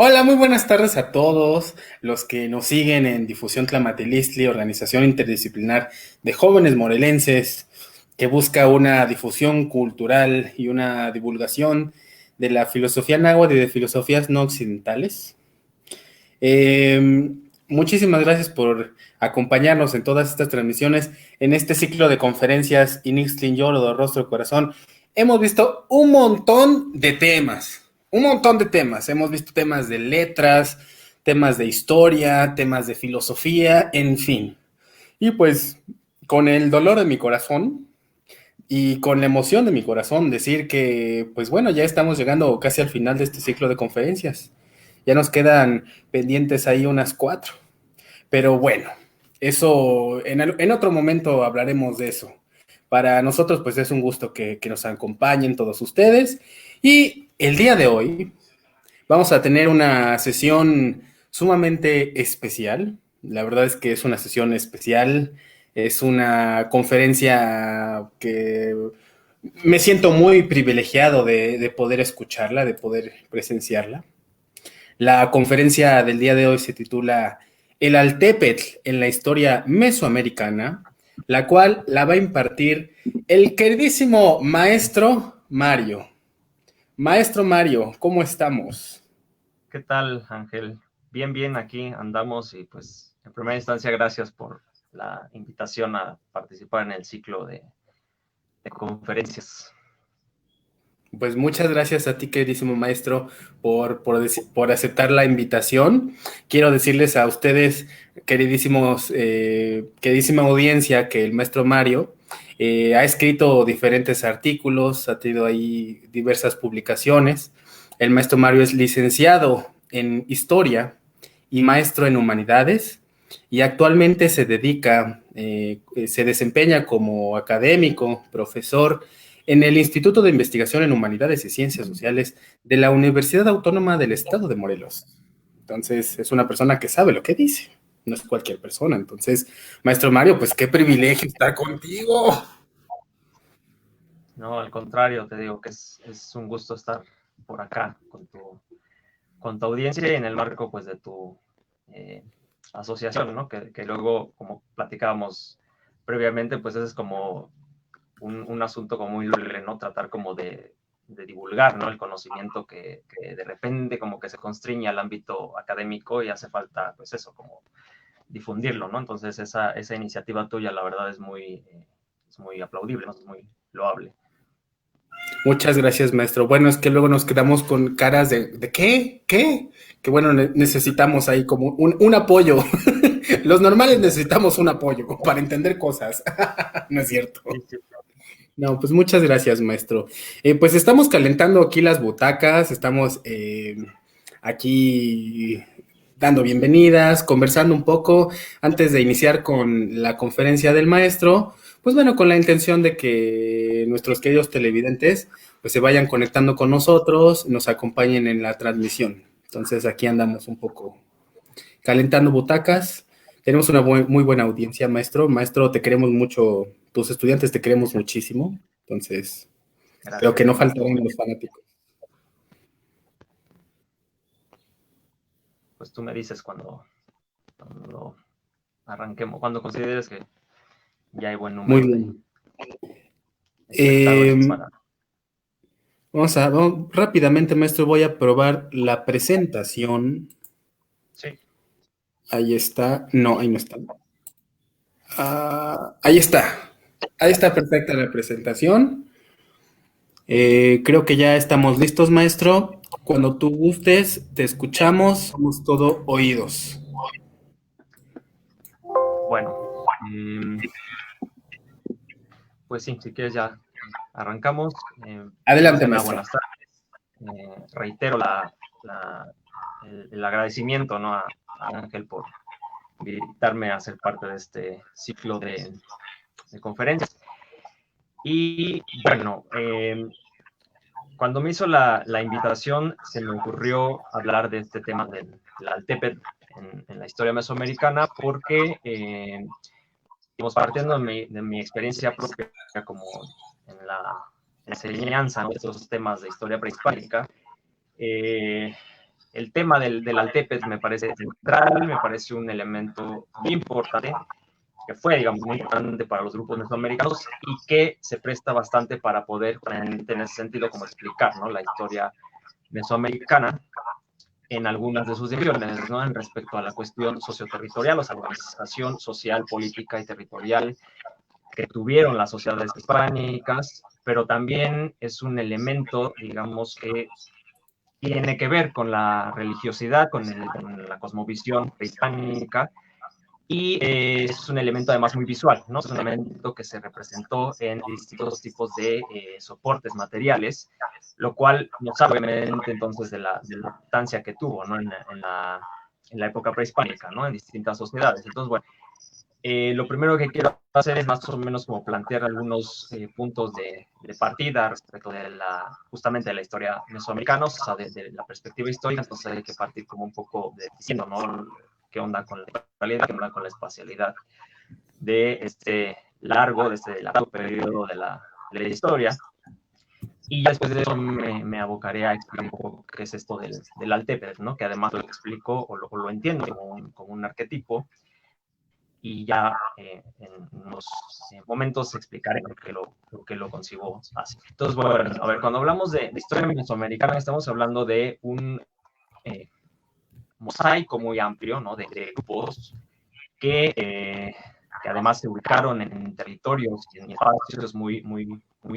Hola, muy buenas tardes a todos los que nos siguen en Difusión Tlamatilistli, organización interdisciplinar de jóvenes morelenses que busca una difusión cultural y una divulgación de la filosofía náhuatl y de filosofías no occidentales. Muchísimas gracias por acompañarnos en todas estas transmisiones, en este ciclo de conferencias Inixtlin Yoro, Rostro Corazón. Hemos visto un montón de temas. Hemos visto temas de letras, temas de historia, temas de filosofía, en fin. Y pues, con el dolor de mi corazón y con la emoción de mi corazón, decir que, pues bueno, ya estamos llegando casi al final de este ciclo de conferencias. Ya nos quedan pendientes ahí unas cuatro. Pero bueno, eso en otro momento hablaremos de eso. Para nosotros, pues es un gusto que nos acompañen todos ustedes. Y el día de hoy vamos a tener una sesión sumamente especial. La verdad es que es una sesión especial. Es una conferencia que me siento muy privilegiado de poder escucharla, de poder presenciarla. La conferencia del día de hoy se titula El Altépetl en la historia mesoamericana, la cual la va a impartir el queridísimo maestro Mario. Maestro Mario, ¿cómo estamos? ¿Qué tal, Ángel? Bien, bien, aquí andamos y pues en primera instancia gracias por la invitación a participar en el ciclo de conferencias. Pues muchas gracias a ti, queridísimo maestro, por aceptar la invitación. Quiero decirles a ustedes, queridísima audiencia, que el maestro Mario ha escrito diferentes artículos, ha tenido ahí diversas publicaciones. El maestro Mario es licenciado en Historia y maestro en Humanidades y actualmente se desempeña como académico, profesor en el Instituto de Investigación en Humanidades y Ciencias Sociales de la Universidad Autónoma del Estado de Morelos. Entonces, es una persona que sabe lo que dice, no es cualquier persona. Entonces, maestro Mario, pues qué privilegio estar contigo. No, al contrario, te digo que es un gusto estar por acá con tu audiencia y en el marco pues de tu eh, asociación, ¿no? Que luego, como platicábamos previamente, pues ese es como un asunto como muy libre, ¿no? Tratar como de divulgar, ¿no? El conocimiento que de repente como que se constriñe al ámbito académico y hace falta, pues eso, como difundirlo, ¿no? Entonces esa iniciativa tuya, la verdad, es muy aplaudible, ¿no? Es muy loable. Muchas gracias, maestro. Bueno, es que luego nos quedamos con caras de ¿qué? ¿Qué? Que bueno, necesitamos ahí como un apoyo. Los normales necesitamos un apoyo para entender cosas. No es Sí, cierto. sí. No, pues muchas gracias, maestro. Pues estamos calentando aquí las butacas, estamos aquí dando bienvenidas, conversando un poco antes de iniciar con la conferencia del maestro. Pues bueno, con la intención de que nuestros queridos televidentes pues se vayan conectando con nosotros, nos acompañen en la transmisión. Entonces aquí andamos un poco calentando butacas. Tenemos una muy buena audiencia, maestro. Maestro, te queremos mucho, tus estudiantes te queremos muchísimo. Entonces, creo que Gracias, no igual. faltarán los fanáticos. Pues tú me dices cuando arranquemos, cuando consideres que ya hay buen Muy número de bien. espectadores Eh, para... vamos rápidamente, maestro, voy a probar la presentación. Sí, Ahí está. No, ahí no está. Ah, ahí está. Ahí está perfecta la presentación. Creo que ya estamos listos, maestro. Cuando tú gustes, te escuchamos. Somos todo oídos. bueno. mm, Pues sí, si quieres ya arrancamos. Primero Adelante, que nada, maestro. buenas tardes. Reitero el agradecimiento, ¿no? A Ángel por invitarme a ser parte de este ciclo de conferencias. Y bueno, cuando me hizo la invitación, se me ocurrió hablar de este tema del Altepe en la historia mesoamericana, porque partiendo de mi experiencia propia como en la enseñanza, ¿no?, de estos temas de historia prehispánica, eh, el tema del Altepetl me parece central, me parece un elemento muy importante, que fue, digamos, muy importante para los grupos mesoamericanos y que se presta bastante para poder, en ese sentido, como explicar, ¿no?, la historia mesoamericana en algunas de sus divisiones, ¿no?, en respecto a la cuestión socioterritorial, o sea, la organización social, política y territorial que tuvieron las sociedades hispánicas, pero también es un elemento, digamos, que tiene que ver con la religiosidad, con la cosmovisión prehispánica, y es un elemento además muy visual, ¿no? Es un elemento que se representó en distintos tipos de soportes materiales, lo cual nos habla obviamente entonces de la importancia que tuvo, ¿no?, en la época prehispánica, ¿no?, en distintas sociedades. Entonces, bueno, lo primero que quiero hacer es más o menos como plantear algunos puntos de partida respecto de justamente de la historia mesoamericana, o sea, de la perspectiva histórica. Entonces hay que partir como un poco diciendo, ¿no?, qué onda con la temporalidad, qué onda con la espacialidad de este largo periodo de la historia. Y ya después de eso me abocaré a explicar un poco qué es esto del Altepetl, ¿no?, que además lo explico o lo entiendo como un arquetipo, y ya en unos momentos explicaré lo que lo concibo así. Entonces, bueno, a ver, cuando hablamos de historia mesoamericana, estamos hablando de un mosaico muy amplio, ¿no?, de grupos que además se ubicaron en territorios y en espacios muy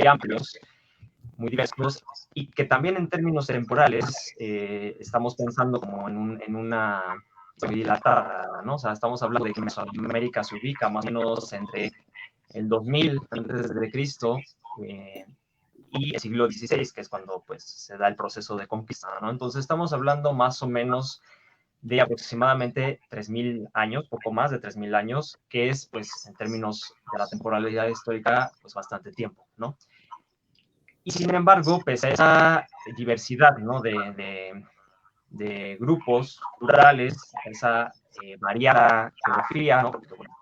amplios, muy diversos, y que también en términos temporales estamos pensando como en una dilatada, ¿no? O sea, estamos hablando de que Mesoamérica se ubica más o menos entre el 2000 antes de Cristo y el siglo XVI, que es cuando pues se da el proceso de conquista, ¿no? Entonces estamos hablando más o menos de aproximadamente 3000 años, poco más de 3000 años, que es, pues, en términos de la temporalidad histórica, pues bastante tiempo, ¿no? Y sin embargo, pese a esa diversidad, ¿no?, de grupos culturales, esa variada geografía, ¿no?, porque, bueno,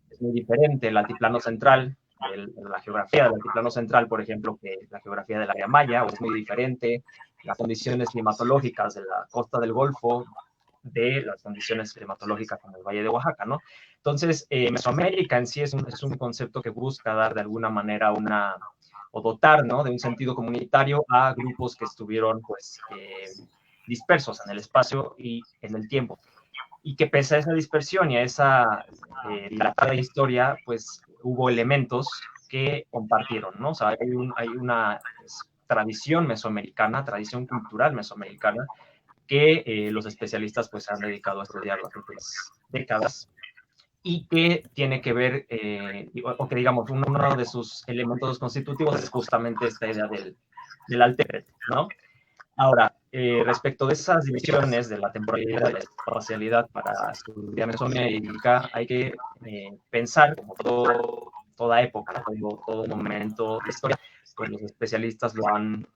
es muy diferente el altiplano central, la geografía del altiplano central, por ejemplo, que la geografía del área maya, o es muy diferente las condiciones climatológicas de la costa del Golfo de las condiciones climatológicas como el Valle de Oaxaca, ¿no? Entonces, Mesoamérica en sí es un concepto que busca dar de alguna manera o dotar, ¿no?, de un sentido comunitario a grupos que estuvieron, pues, dispersos en el espacio y en el tiempo. Y que pese a esa dispersión y a esa dilatada historia, pues hubo elementos que compartieron, ¿no? O sea, hay una pues, tradición mesoamericana, tradición cultural mesoamericana, que los especialistas pues han dedicado a estudiar las últimas décadas y que tiene que ver, o que digamos, uno de sus elementos constitutivos es justamente esta idea del Altepetl, ¿no? Ahora, respecto de esas divisiones de la temporalidad y la espacialidad para estudiar Mesoamérica, hay que pensar, como toda época, todo momento de historia, pues los especialistas lo han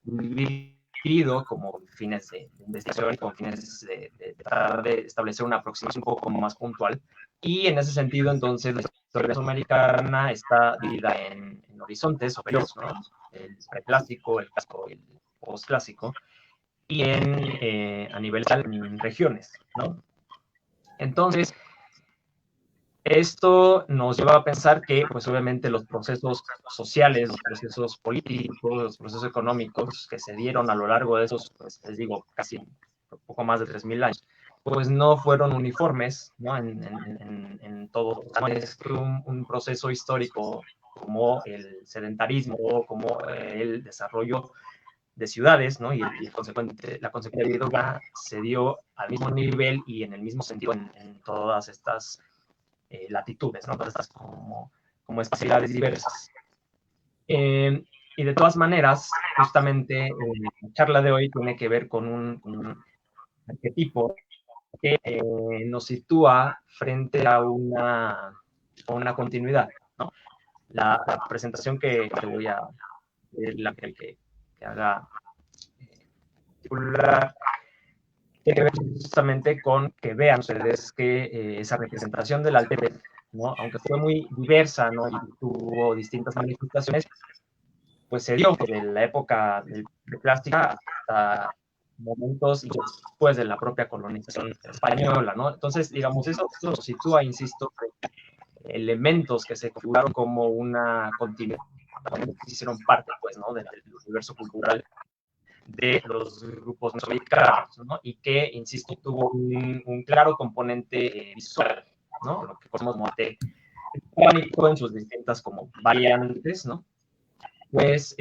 dividido como fines de investigación y con fines de tratar de establecer una aproximación un poco más puntual. Y en ese sentido, entonces, la historia mesoamericana está dividida en horizontes o periodos, ¿no? El preclásico, el clásico y el postclásico, y a nivel en regiones, ¿no? Entonces, esto nos lleva a pensar que, pues obviamente, los procesos sociales, los procesos políticos, los procesos económicos que se dieron a lo largo de esos, pues les digo, casi poco más de 3000 años, pues no fueron uniformes, ¿no? En todo. No es un proceso histórico como el sedentarismo o como el desarrollo de ciudades, ¿no? Y la consecuente vida se dio al mismo nivel y en el mismo sentido en todas estas latitudes, ¿no? Todas estas como espacialidades diversas. Y de todas maneras, justamente la charla de hoy tiene que ver con un arquetipo que nos sitúa frente a una continuidad, ¿no? La presentación que te voy a el que haga tiene que ver justamente con que vean ustedes que esa representación del Altepetl, ¿no?, aunque fue muy diversa, ¿no?, y tuvo distintas manifestaciones, pues se dio desde la época de plástica hasta momentos y después de la propia colonización española, ¿no? Entonces, digamos, eso nos sitúa, insisto, elementos que se configuraron como una continuidad, que hicieron parte, pues, ¿no? Del universo cultural de los grupos mesoamericanos, ¿no? Y que, insisto, tuvo un claro componente visual, ¿no? Lo que conocemos como arte pánico en sus distintas como variantes, ¿no? Pues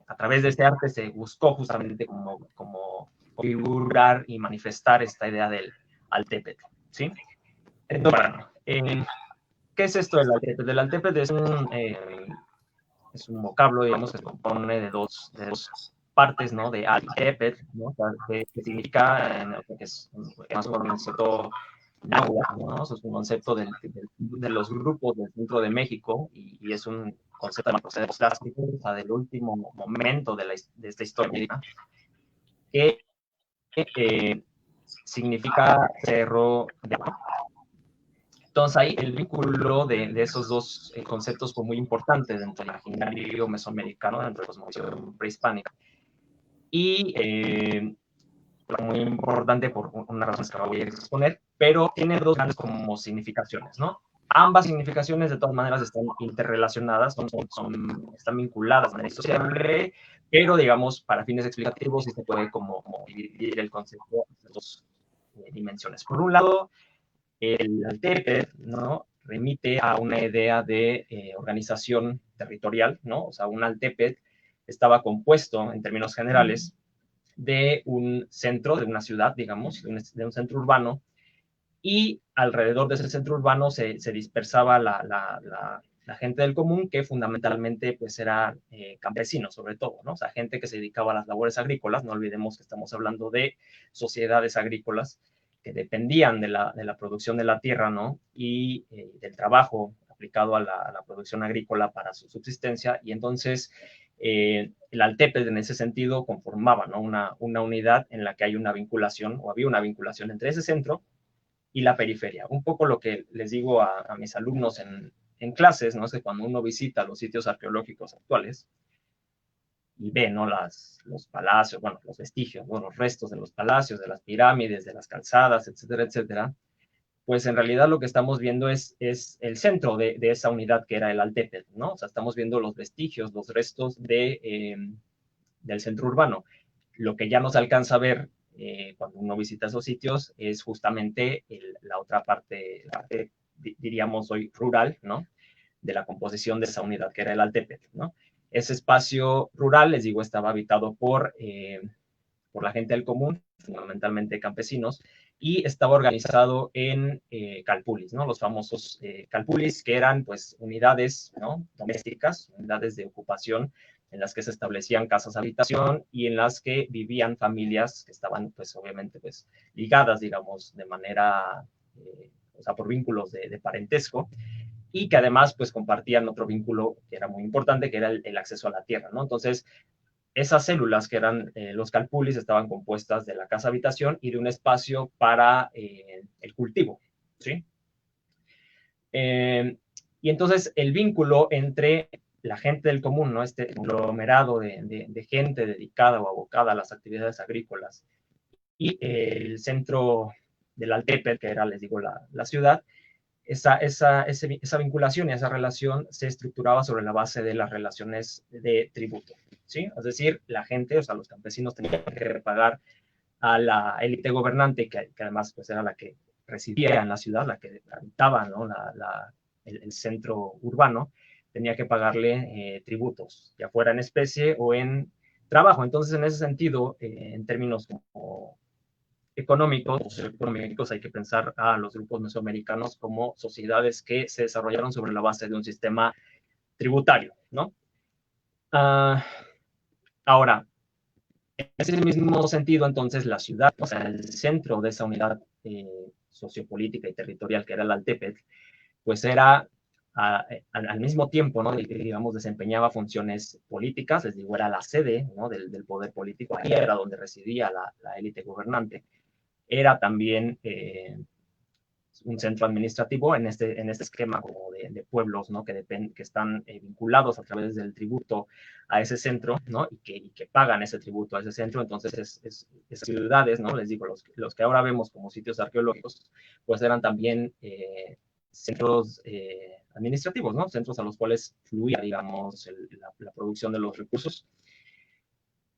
a través de este arte se buscó justamente como configurar y manifestar esta idea del Altépetl, ¿sí? Entonces, bueno, ¿qué es esto del Altépetl? El Altépetl es un vocablo, digamos, que se compone de dos partes, ¿no? De Altépetl, ¿no? Que significa, que es más un concepto náhuatl, ¿no? Eso es un concepto de los grupos del centro de México y es un concepto de proceder plástico, o sea, del último momento de esta historia, que significa cerro de agua. Entonces ahí el vínculo de esos dos conceptos fue muy importante dentro del imaginario mesoamericano, dentro de la cosmovisión prehispánica. Y muy importante por una razón que voy a exponer, pero tiene dos grandes como significaciones, ¿no? Ambas significaciones de todas maneras están interrelacionadas, están vinculadas de manera asociable, pero digamos, para fines explicativos sí se puede como dividir el concepto en dos dimensiones. Por un lado, el Altépetl, ¿no? Remite a una idea de organización territorial, ¿no? O sea, un Altépetl estaba compuesto, en términos generales, de un centro, de una ciudad, digamos, de un centro urbano, y alrededor de ese centro urbano se dispersaba la gente del común, que fundamentalmente pues era campesinos, sobre todo, ¿no? O sea, gente que se dedicaba a las labores agrícolas. No olvidemos que estamos hablando de sociedades agrícolas que dependían de la producción de la tierra, ¿no? Y del trabajo aplicado a la producción agrícola para su subsistencia, y entonces el Altépetl en ese sentido conformaba, ¿no? Una unidad en la que hay una vinculación, o había una vinculación entre ese centro y la periferia. Un poco lo que les digo a mis alumnos en clases, ¿no? Es que cuando uno visita los sitios arqueológicos actuales y ve, ¿no? Los palacios, bueno, los vestigios, ¿no? Los restos de los palacios, de las pirámides, de las calzadas, etcétera, etcétera, pues en realidad lo que estamos viendo es el centro de esa unidad que era el Altépetl, ¿no? O sea, estamos viendo los vestigios, los restos del centro urbano. Lo que ya no se alcanza a ver cuando uno visita esos sitios es justamente la otra parte, diríamos hoy, rural, ¿no? De la composición de esa unidad que era el Altépetl, ¿no? Ese espacio rural, les digo, estaba habitado por la gente del común, fundamentalmente campesinos, y estaba organizado en calpulis, ¿no? Los famosos calpulis, que eran pues unidades, ¿no? Domésticas, unidades de ocupación en las que se establecían casas de habitación y en las que vivían familias que estaban pues obviamente pues ligadas, digamos, de manera, o sea, por vínculos de parentesco, y que además pues compartían otro vínculo que era muy importante, que era el acceso a la tierra, ¿no? Entonces, esas células que eran los calpulis estaban compuestas de la casa habitación y de un espacio para el cultivo, ¿sí? Y entonces el vínculo entre la gente del común, ¿no? Este aglomerado de gente dedicada o abocada a las actividades agrícolas, y el centro del Altépetl, que era, les digo, la ciudad, esa vinculación y esa relación se estructuraba sobre la base de las relaciones de tributo, ¿sí? Es decir, la gente, o sea, los campesinos tenían que pagar a la élite gobernante, que además pues era la que residía en la ciudad, la que habitaba, ¿no? El centro urbano, tenía que pagarle tributos, ya fuera en especie o en trabajo. Entonces, en ese sentido, en términos como económicos, hay que pensar a los grupos mesoamericanos como sociedades que se desarrollaron sobre la base de un sistema tributario, ¿no? Ahora, en ese mismo sentido, entonces, la ciudad, o sea, el centro de esa unidad sociopolítica y territorial que era el Altépetl, pues era al mismo tiempo, ¿no? Digamos, desempeñaba funciones políticas, les digo, era la sede, ¿no? del poder político, ahí era donde residía la élite gobernante. Era también un centro administrativo en este esquema como de pueblos, ¿no? Que están vinculados a través del tributo a ese centro, ¿no? Y que pagan ese tributo a ese centro. Entonces, esas ciudades, ¿no? Les digo, los que ahora vemos como sitios arqueológicos, pues eran también centros administrativos, ¿no? Centros a los cuales fluía, digamos, la producción de los recursos.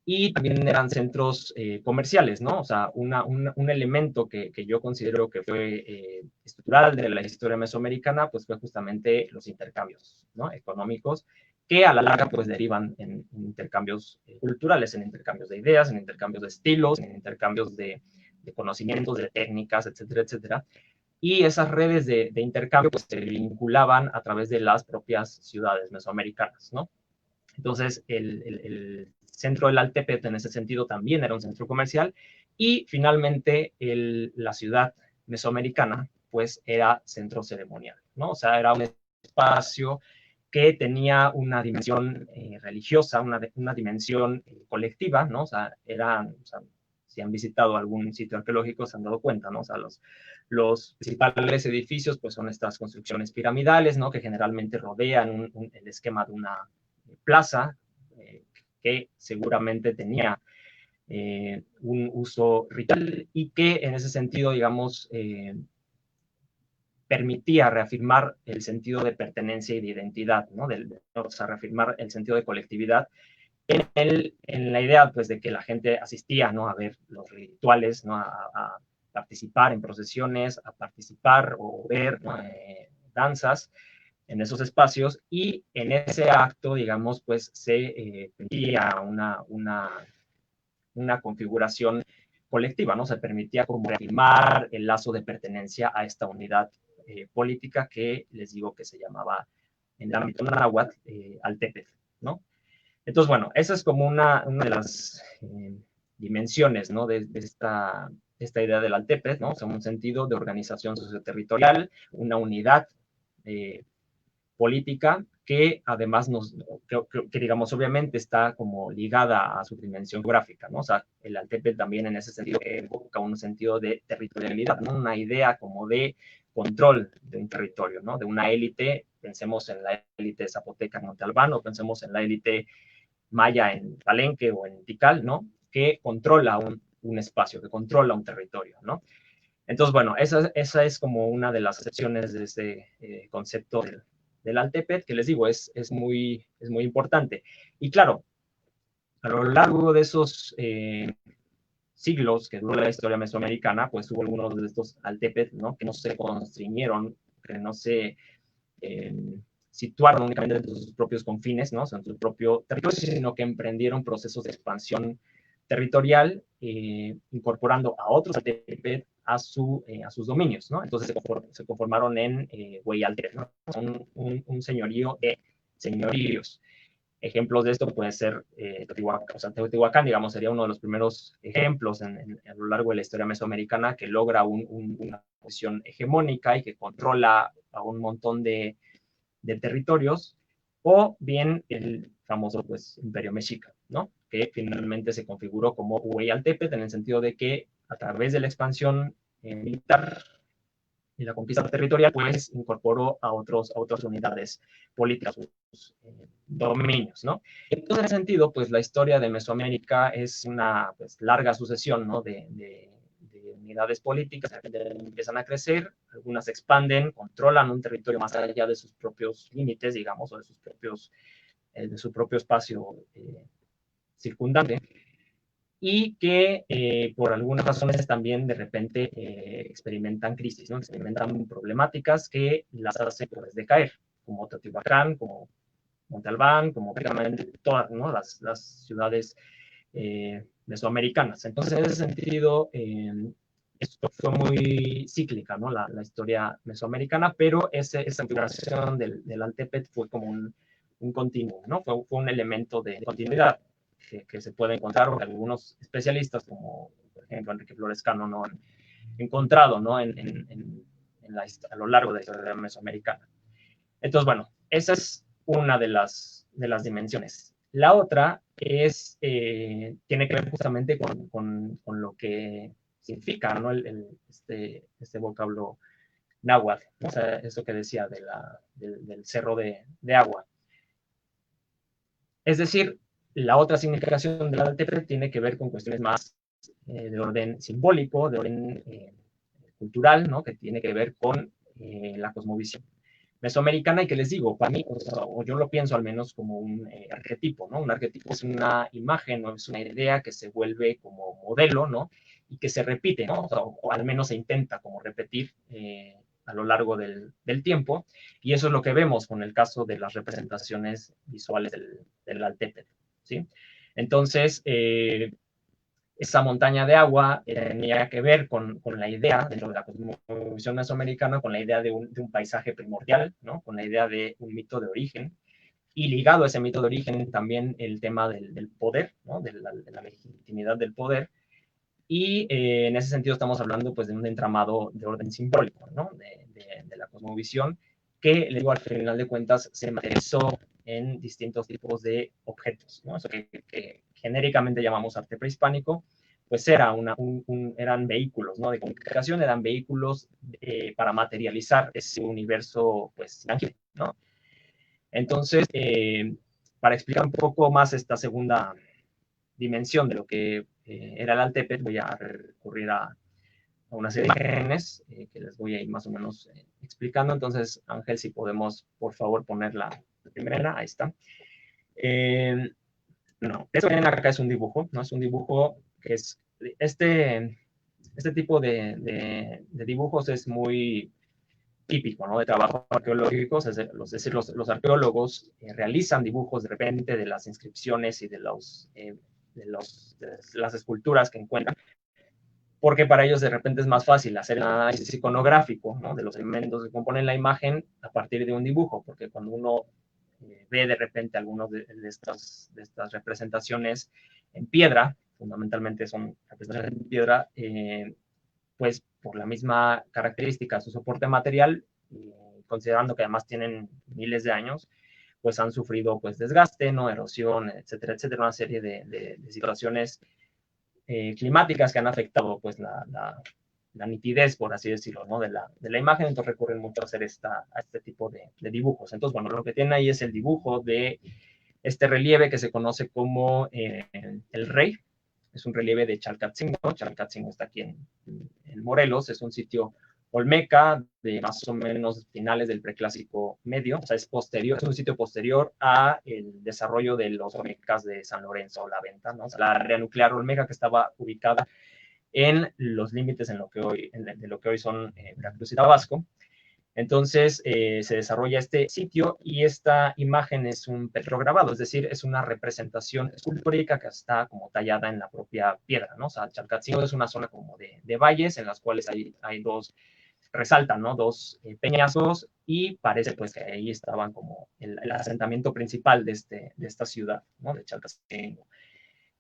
Y también eran centros comerciales, ¿no? O sea, un elemento que yo considero que fue estructural de la historia mesoamericana, pues fue justamente los intercambios, ¿no? Económicos, que a la larga pues derivan en intercambios culturales, en intercambios de ideas, en intercambios de estilos, en intercambios de conocimientos, de técnicas, etcétera, etcétera. Y esas redes de intercambio pues se vinculaban a través de las propias ciudades mesoamericanas, ¿no? Entonces, el centro del Altepet en ese sentido también era un centro comercial y finalmente la ciudad mesoamericana pues era centro ceremonial, ¿no? O sea, era un espacio que tenía una dimensión religiosa, una dimensión colectiva, ¿no? O sea, si han visitado algún sitio arqueológico se han dado cuenta, ¿no? O sea, los principales edificios pues son estas construcciones piramidales, ¿no? Que generalmente rodean el esquema de una plaza que seguramente tenía un uso ritual y que en ese sentido, digamos, permitía reafirmar el sentido de pertenencia y de identidad, ¿no? O sea, reafirmar el sentido de colectividad en la idea, pues, de que la gente asistía, ¿no? A ver los rituales, ¿no? A participar en procesiones, a participar o ver, ¿no? Danzas en esos espacios y en ese acto, digamos, pues se permitía una configuración colectiva, ¿no? Se permitía como reafirmar el lazo de pertenencia a esta unidad política que les digo que se llamaba en el ámbito náhuatl Altepetl, ¿no? Entonces, bueno, esa es como una de las dimensiones, ¿no? De esta idea del Altepetl, ¿no? O sea, un sentido de organización socioterritorial, una unidad política que además que digamos, obviamente está como ligada a su dimensión geográfica, ¿no? O sea, el Altepetl también en ese sentido evoca un sentido de territorialidad, ¿no? Una idea como de control de un territorio, ¿no? De una élite, pensemos en la élite zapoteca en Monte Albán, o pensemos en la élite maya en Palenque o en Tikal, ¿no? Que controla un espacio, que controla un territorio, ¿no? Entonces, bueno, esa es como una de las excepciones de ese concepto del Altepet, que les digo, es muy importante. Y claro, a lo largo de esos siglos que duró la historia mesoamericana, pues hubo algunos de estos Altepet, ¿no? Que no se constriñeron, que no se situaron únicamente en sus propios confines, ¿no? O sea, en su propio territorio, sino que emprendieron procesos de expansión territorial, incorporando a otros Altepet a sus dominios, ¿no? Entonces se conformaron en Hueyaltepec, ¿no? Un señorío de señoríos. Ejemplos de esto puede ser Teotihuacán, o sea, Teotihuacán, digamos, sería uno de los primeros ejemplos a lo largo de la historia mesoamericana que logra una posición hegemónica y que controla a un montón de territorios, o bien el famoso pues, Imperio Mexica, ¿no? Que finalmente se configuró como Hueyaltepec en el sentido de que a través de la expansión militar y la conquista territorial, pues incorporó a otras unidades políticas, dominios, ¿no? Entonces, en ese sentido, pues la historia de Mesoamérica es una pues, larga sucesión, ¿no? De unidades políticas que empiezan a crecer, algunas se expanden, controlan un territorio más allá de sus propios límites, digamos, o de su propio espacio circundante, y que por algunas razones también de repente experimentan crisis, ¿no? Experimentan problemáticas que las hacen pues, decaer, como Teotihuacán, como Monte Albán, como prácticamente todas, ¿no? las ciudades mesoamericanas. Entonces, en ese sentido, esto fue muy cíclica, ¿no? La historia mesoamericana, pero esa configuración del Altepet fue como un continuo, ¿no? Fue un elemento de continuidad que se puede encontrar, o que algunos especialistas, como por ejemplo Enrique Florescano, no han encontrado, ¿no? A lo largo de la historia mesoamericana. Entonces, bueno, esa es una de las dimensiones. La otra tiene que ver justamente con lo que significa, ¿no? Este vocablo náhuatl, ¿no? O sea, eso que decía del cerro de agua. Es decir, la otra significación del Altepe tiene que ver con cuestiones más de orden simbólico, de orden cultural, ¿no? Que tiene que ver con la cosmovisión mesoamericana y que les digo, para mí, o yo lo pienso al menos como un arquetipo, ¿no? Un arquetipo es una imagen, ¿no? Es una idea que se vuelve como modelo, ¿no? Y que se repite, ¿no? O al menos se intenta como repetir a lo largo del tiempo, y eso es lo que vemos con el caso de las representaciones visuales del Altépec, ¿sí? Entonces, esa montaña de agua tenía que ver con la idea, dentro de la cosmovisión mesoamericana, con la idea de un paisaje primordial, ¿no? Con la idea de un mito de origen, y ligado a ese mito de origen también el tema del poder, ¿no? De la legitimidad del poder, y en ese sentido estamos hablando pues de un entramado de orden simbólico, ¿no? De la cosmovisión, que luego al final de cuentas se materializó en distintos tipos de objetos, ¿no? Eso que genéricamente llamamos arte prehispánico, pues eran vehículos, ¿no? De comunicación, eran vehículos para materializar ese universo, pues, tangible, ¿no? Entonces, para explicar un poco más esta segunda dimensión de lo que era el Altepe, voy a recurrir a una serie de imágenes que les voy a ir más o menos explicando. Entonces, Ángel, si podemos, por favor, poner la primera, ahí está. No, esto que ven acá es un dibujo, ¿no? Es un dibujo que es, este tipo de dibujos es muy típico, ¿no? De trabajos arqueológicos, es decir, los arqueólogos realizan dibujos de repente de las inscripciones y de las esculturas que encuentran, porque para ellos de repente es más fácil hacer el análisis iconográfico, ¿no? De los elementos que componen la imagen a partir de un dibujo, porque cuando uno ve de repente algunas de estas representaciones en piedra, fundamentalmente son representaciones en piedra, pues por la misma característica de su soporte material, considerando que además tienen miles de años, pues han sufrido pues desgaste, ¿no? Erosión, etcétera, etcétera, una serie de situaciones climáticas que han afectado pues la nitidez, por así decirlo, ¿no? de la imagen, entonces recurren mucho a hacer a este tipo de dibujos. Entonces, bueno, lo que tienen ahí es el dibujo de este relieve que se conoce como el Rey. Es un relieve de Chalcatzingo. Chalcatzingo está aquí en Morelos, es un sitio olmeca de más o menos finales del preclásico medio, o sea, es un sitio posterior a el desarrollo de los olmecas de San Lorenzo, la Venta, ¿no? O sea, la área nuclear olmeca que estaba ubicada en los límites de lo que hoy son Veracruz y Tabasco. Entonces se desarrolla este sitio y esta imagen es un petrograbado, es decir, es una representación escultórica que está como tallada en la propia piedra, ¿no? O sea, Chalcatzingo es una zona como de valles en las cuales hay dos, resaltan, ¿no? Dos peñascos, y parece pues que ahí estaban como el asentamiento principal de esta ciudad, ¿no? De Chalcatzingo.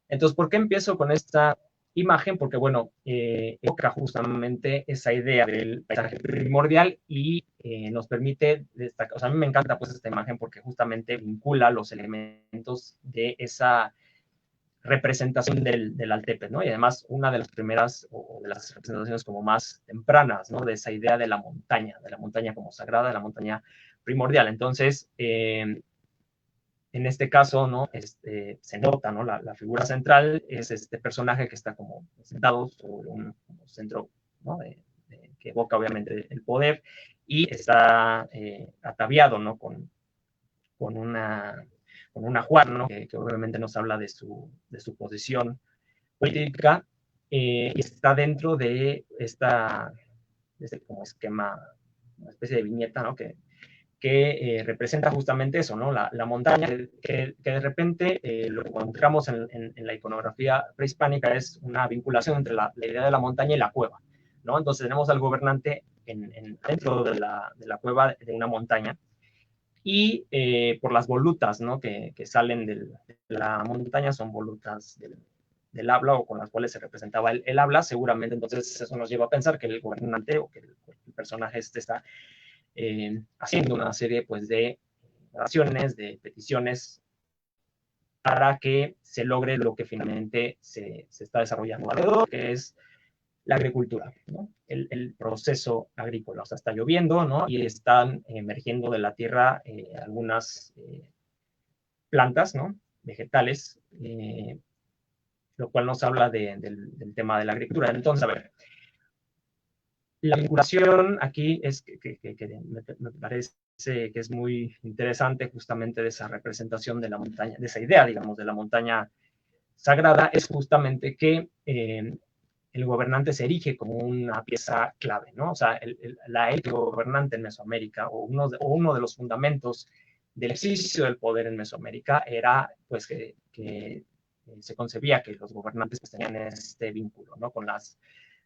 Entonces, ¿por qué empiezo con esta imagen? Porque, bueno, evoca justamente esa idea del paisaje primordial y nos permite destacar, o sea, a mí me encanta pues esta imagen porque justamente vincula los elementos de esa representación del Altepe, ¿no? Y además una de las primeras o de las representaciones como más tempranas, ¿no? De esa idea de la montaña como sagrada, de la montaña primordial. Entonces, en este caso, ¿no? Se nota, ¿no? La figura central es este personaje que está como sentado sobre un centro, ¿no? Que evoca obviamente el poder, y está ataviado, ¿no? Con una con un ajuar, ¿no? Que obviamente nos habla de su posición política, y está dentro de este como esquema, una especie de viñeta, ¿no? Que representa justamente eso, ¿no? La montaña, que de repente lo que encontramos en la iconografía prehispánica es una vinculación entre la idea de la montaña y la cueva, ¿no? Entonces tenemos al gobernante dentro de la cueva de una montaña, y por las volutas, ¿no? Que salen de la montaña, son volutas del habla, o con las cuales se representaba el habla, seguramente. Entonces eso nos lleva a pensar que el gobernante o que el personaje está haciendo una serie pues de oraciones, de peticiones, para que se logre lo que finalmente se está desarrollando alrededor, que es la agricultura, ¿no? El proceso agrícola. O sea, está lloviendo, ¿no? Y están emergiendo de la tierra algunas plantas, ¿no? Vegetales, lo cual nos habla del tema de la agricultura. Entonces, a ver, la vinculación aquí es que me parece que es muy interesante justamente de esa representación de la montaña, de esa idea, digamos, de la montaña sagrada, es justamente que el gobernante se erige como una pieza clave, ¿no? O sea, la élite gobernante en Mesoamérica, o uno de los fundamentos del ejercicio del poder en Mesoamérica era, pues, que se concebía que los gobernantes pues, tenían este vínculo, ¿no? Con las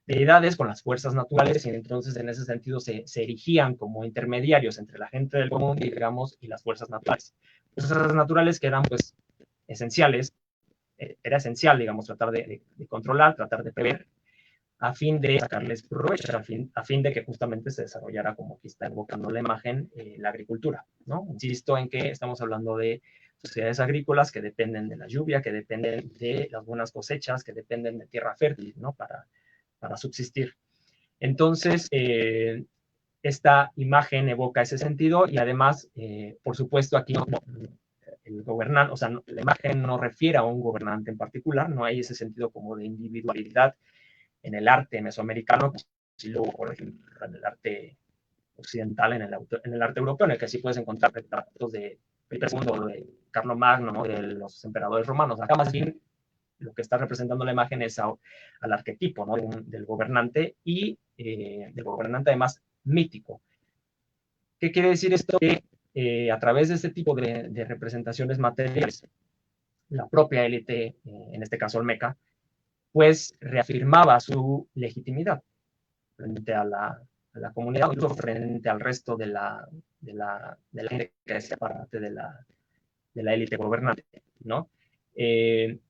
deidades, con las fuerzas naturales, y entonces en ese sentido se erigían como intermediarios entre la gente del común, digamos, y las fuerzas naturales. Fuerzas naturales que eran, pues, esenciales, era esencial, digamos, tratar de controlar, tratar de prever, a fin de sacarles provecho, a fin de que justamente se desarrollara, como aquí está evocando la imagen, la agricultura, ¿no? Insisto en que estamos hablando de sociedades agrícolas que dependen de la lluvia, que dependen de las buenas cosechas, que dependen de tierra fértil, ¿no? Para subsistir. Entonces, esta imagen evoca ese sentido y además, por supuesto, aquí no, el gobernante, o sea, no, la imagen no refiere a un gobernante en particular, no hay ese sentido como de individualidad en el arte mesoamericano, si luego, por ejemplo, en el arte occidental, en el arte europeo, en el que sí puedes encontrar retratos de Felipe II, de Carlomagno, ¿no? De los emperadores romanos. Acá más bien lo que está representando la imagen es al arquetipo, ¿no? Del gobernante y del gobernante además mítico. ¿Qué quiere decir esto? Que a través de este tipo de representaciones materiales, la propia élite, en este caso olmeca, pues reafirmaba su legitimidad frente a la comunidad, incluso frente al resto de la gente que hacía parte de la élite gobernante, ¿no?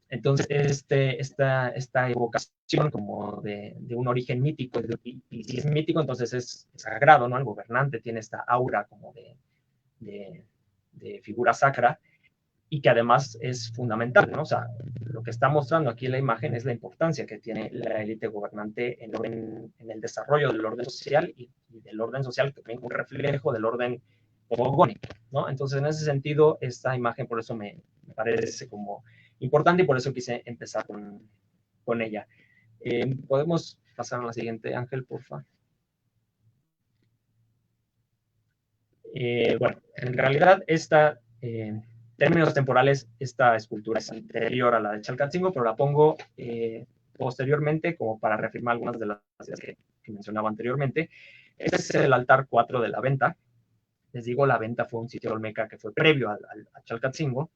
Entonces, esta evocación como de un origen mítico, y si es mítico, entonces es sagrado, ¿no? El gobernante tiene esta aura como de figura sacra, y que además es fundamental, ¿no? O sea, lo que está mostrando aquí la imagen es la importancia que tiene la élite gobernante en el desarrollo del orden social y del orden social que también un reflejo del orden cosmogónico, ¿no? Entonces, en ese sentido, esta imagen por eso me parece como importante y por eso quise empezar con ella. ¿Podemos pasar a la siguiente, Ángel, por favor? Bueno, en realidad términos temporales, esta escultura es anterior a la de Chalcatzingo, pero la pongo posteriormente como para reafirmar algunas de las ideas que mencionaba anteriormente. Este es el altar 4 de la venta. Les digo, la venta fue un sitio olmeca que fue previo a Chalcatzingo,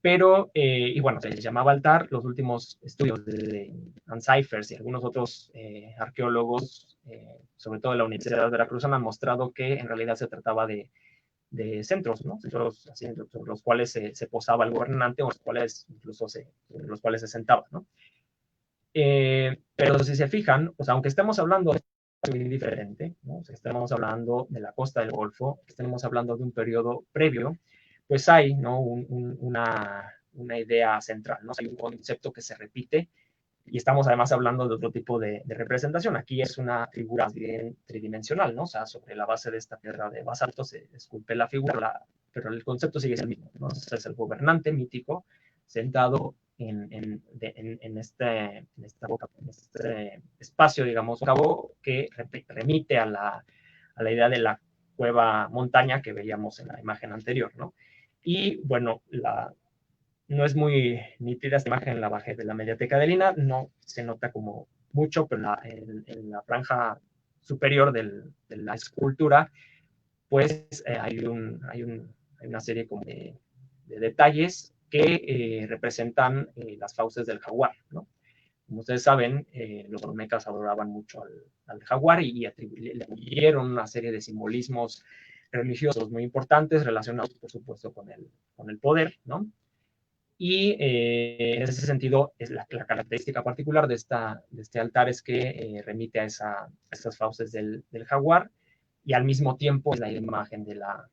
pero, y bueno, se les llamaba altar. Los últimos estudios de Ancyphers y algunos otros arqueólogos, sobre todo de la Universidad de Veracruz, han mostrado que en realidad se trataba de centros, ¿no? Centros así, sobre los cuales se posaba el gobernante o los cuales incluso los cuales se sentaba, ¿no? Pero si se fijan, o sea, aunque estemos hablando de algo muy diferente, ¿no? O sea, estemos hablando de la costa del Golfo, estemos hablando de un periodo previo, pues hay, ¿no? Una idea central, ¿no? Hay un concepto que se repite y estamos además hablando de otro tipo de representación. Aquí es una figura bien tridimensional, ¿no? O sea, sobre la base de esta piedra de basalto se esculpe la figura, pero el concepto sigue siendo el mismo, ¿no? Entonces es el gobernante mítico sentado en este espacio, digamos, cabo que remite a la idea de la cueva montaña que veíamos en la imagen anterior, ¿no? Y bueno, no es muy nítida esta imagen, la bajé de la mediateca de Lina, no se nota como mucho, pero en la franja superior de la escultura, pues hay una serie como de detalles que representan las fauces del jaguar, ¿no? Como ustedes saben, los olmecas adoraban mucho al jaguar y le atribuyeron una serie de simbolismos religiosos muy importantes relacionados, por supuesto, con el poder, ¿no? Y en ese sentido, es la característica particular de este altar es que remite a esas fauces del jaguar y al mismo tiempo es la imagen de la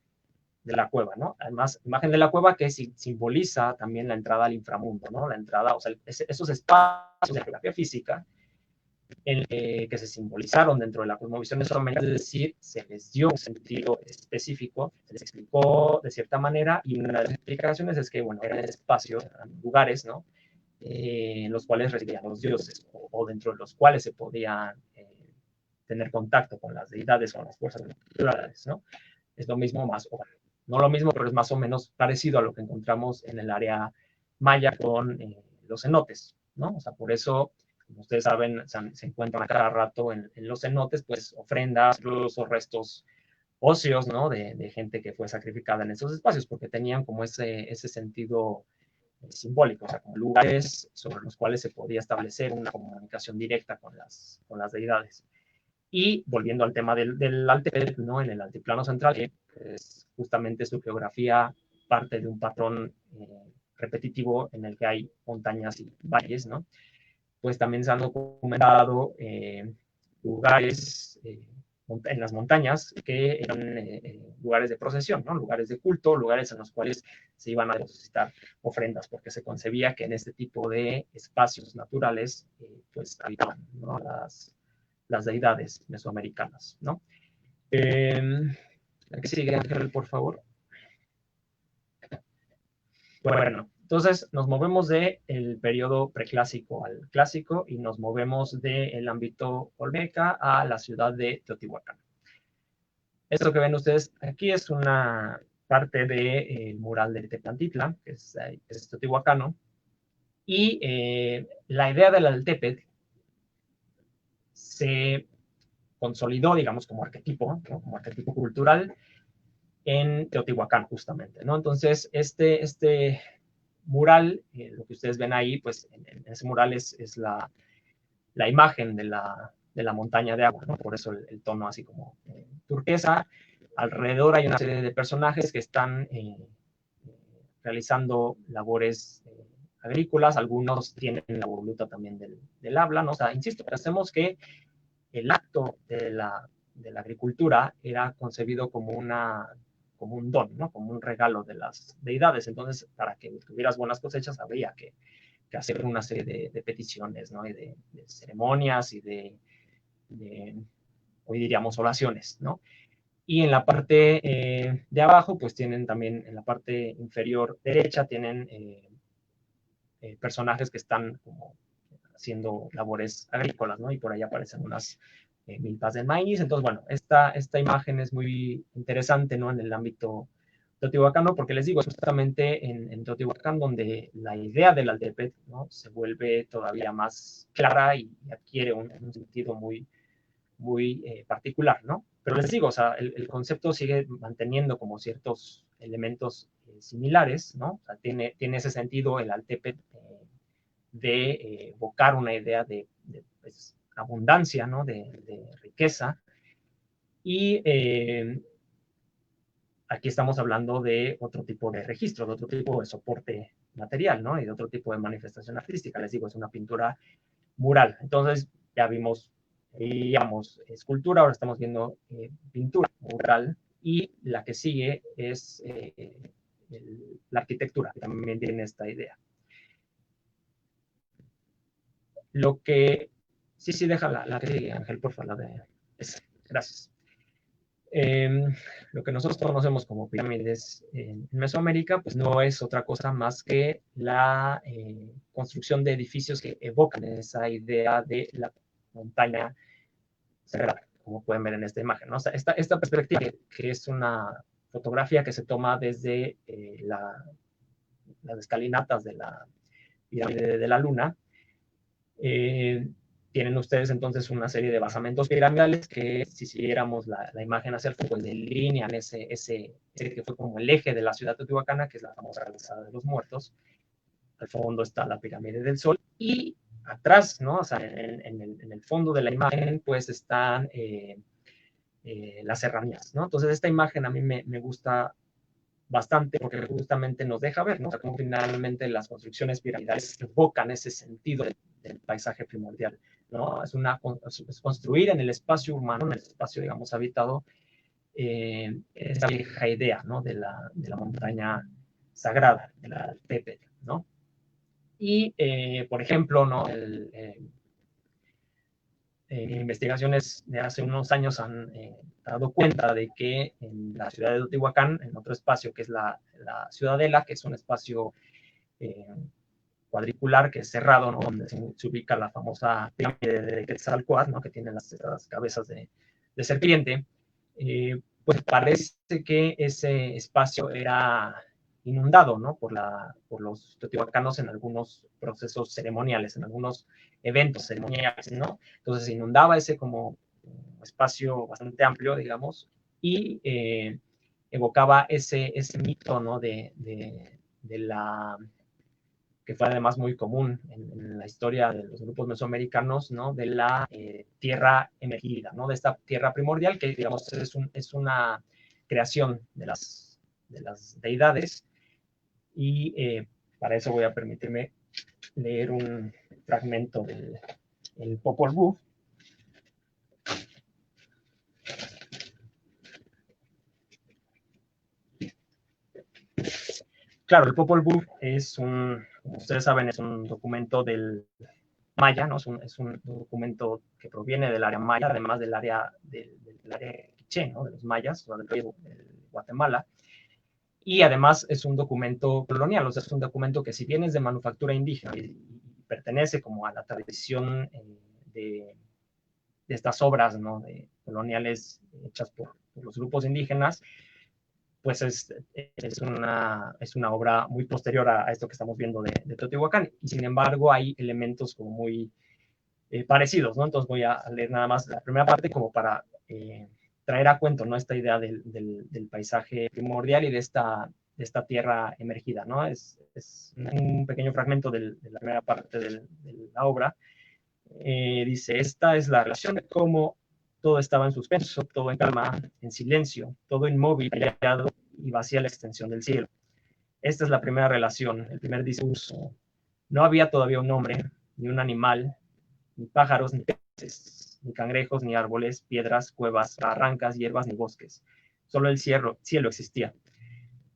cueva, ¿no? Además, imagen de la cueva que simboliza también la entrada al inframundo, ¿no? La entrada, o sea, esos espacios de geografía física que se simbolizaron dentro de la cosmovisión mesoamericana, es decir, se les dio un sentido específico, se les explicó de cierta manera, y una de las explicaciones es que, bueno, eran espacios, eran lugares, ¿no? En los cuales residían los dioses, o dentro de los cuales se podían tener contacto con las deidades, con las fuerzas naturales, ¿no? Es lo mismo más, o no lo mismo, pero es más o menos parecido a lo que encontramos en el área maya con los cenotes, ¿no? O sea, por eso, como ustedes saben, se encuentran a cada rato en los cenotes, pues ofrendas, incluso restos óseos, ¿no? De gente que fue sacrificada en esos espacios, porque tenían como ese sentido simbólico, o sea, como lugares sobre los cuales se podía establecer una comunicación directa con las deidades. Y volviendo al tema del Altepetl, ¿no? En el altiplano central, que es justamente su geografía parte de un patrón repetitivo en el que hay montañas y valles, ¿no? Pues también se han documentado lugares en las montañas que eran lugares de procesión, ¿no? Lugares de culto, lugares en los cuales se iban a depositar ofrendas, porque se concebía que en este tipo de espacios naturales pues habitaban, ¿no? Las deidades mesoamericanas, ¿no? ¿La que sigue, Ángel, por favor? Bueno, entonces nos movemos del periodo preclásico al clásico y nos movemos del ámbito olmeca a la ciudad de Teotihuacán. Esto que ven ustedes aquí es una parte del mural de Tepantitla, que es teotihuacano, y la idea del Altepetl se consolidó, digamos, como arquetipo, ¿no? Como arquetipo cultural en Teotihuacán, justamente, ¿no? Entonces, este mural, lo que ustedes ven ahí, pues en ese mural es la imagen de la montaña de agua, ¿no? Por eso el tono así como turquesa. Alrededor hay una serie de personajes que están realizando labores agrícolas, algunos tienen la voluta también del habla, ¿no? O sea, insisto, pensemos que el acto de la agricultura era concebido como un don, ¿no? Como un regalo de las deidades. Entonces, para que tuvieras buenas cosechas, habría que hacer una serie de peticiones, ¿no? Y de ceremonias y hoy diríamos, oraciones, ¿no? Y en la parte de abajo, pues tienen también, en la parte inferior derecha, tienen personajes que están como haciendo labores agrícolas, ¿no? Y por ahí aparecen unas milpas de maíz. Entonces, bueno, esta imagen es muy interesante, ¿no? En el ámbito teotihuacano, porque les digo, es justamente en Teotihuacán donde la idea del Altepetl, ¿no? Se vuelve todavía más clara y adquiere un sentido muy particular, ¿no? Pero les digo, o sea, el concepto sigue manteniendo como ciertos elementos similares, ¿no? O sea, tiene ese sentido el Altepetl de evocar una idea de pues, abundancia, ¿no? De riqueza. Y aquí estamos hablando de otro tipo de registro, de otro tipo de soporte material, ¿no? Y de otro tipo de manifestación artística. Les digo, es una pintura mural. Entonces, ya vimos, digamos, escultura, ahora estamos viendo pintura mural, y la que sigue es la arquitectura, que también tiene esta idea. Lo que... Sí, deja la que sigue, Ángel, por favor, la de esa. Gracias. Lo que nosotros conocemos como pirámides en Mesoamérica, pues no es otra cosa más que la construcción de edificios que evocan esa idea de la montaña sagrada, como pueden ver en esta imagen, ¿no? O sea, esta perspectiva, que es una fotografía que se toma desde las escalinatas de la pirámide de la Luna, tienen ustedes entonces una serie de basamentos piramidales que, si siguiéramos la imagen hacia el fondo, pues delinean ese que fue como el eje de la ciudad teotihuacana, que es la famosa calzada de los muertos. Al fondo está la pirámide del Sol, y atrás, ¿no? O sea, en el fondo de la imagen, pues están las serranías, ¿no? Entonces, esta imagen a mí me gusta bastante porque justamente nos deja ver, ¿no? O sea, cómo finalmente las construcciones piramidales evocan ese sentido del paisaje primordial, ¿no? Es construir en el espacio humano, en el espacio, digamos, habitado, esa vieja idea, ¿no? De la montaña sagrada, de la Tepetl, ¿no? Y, por ejemplo, ¿no? investigaciones de hace unos años han dado cuenta de que en la ciudad de Teotihuacán, en otro espacio que es la Ciudadela, que es un espacio cuadricular que es cerrado, ¿no? Donde se ubica la famosa pirámide de Quetzalcóatl, ¿no? Que tiene las cabezas de serpiente, pues parece que ese espacio era inundado, ¿no? Por los teotihuacanos en algunos procesos ceremoniales, en algunos eventos ceremoniales, ¿no? Entonces se inundaba ese como espacio bastante amplio, digamos, y evocaba ese mito, ¿no? De la que fue además muy común en la historia de los grupos mesoamericanos, ¿no? De la tierra emergida, ¿no? De esta tierra primordial que, digamos, es una creación de las deidades. Y para eso voy a permitirme leer un fragmento del Popol Vuh. Claro, el Popol Vuh es como ustedes saben, es un documento del maya, ¿no? Es un documento que proviene del área maya, además del área quiché, ¿no? De los mayas, o del Guatemala. Y además es un documento colonial, o sea, es un documento que si bien es de manufactura indígena y pertenece como a la tradición de estas obras, ¿no? Coloniales hechas por los grupos indígenas, pues es una obra muy posterior a esto que estamos viendo de Teotihuacán. Y sin embargo hay elementos como muy parecidos, ¿no? Entonces voy a leer nada más la primera parte como para traer a cuento, ¿no? Esta idea del paisaje primordial y de esta tierra emergida, ¿no? Es un pequeño fragmento de la primera parte de la obra. Dice, esta es la relación de cómo todo estaba en suspenso, todo en calma, en silencio, todo inmóvil, callado y vacía la extensión del cielo. Esta es la primera relación, el primer discurso. No había todavía un hombre, ni un animal, ni pájaros, ni peces, ni cangrejos, ni árboles, piedras, cuevas, barrancas, hierbas, ni bosques. Solo el cielo existía.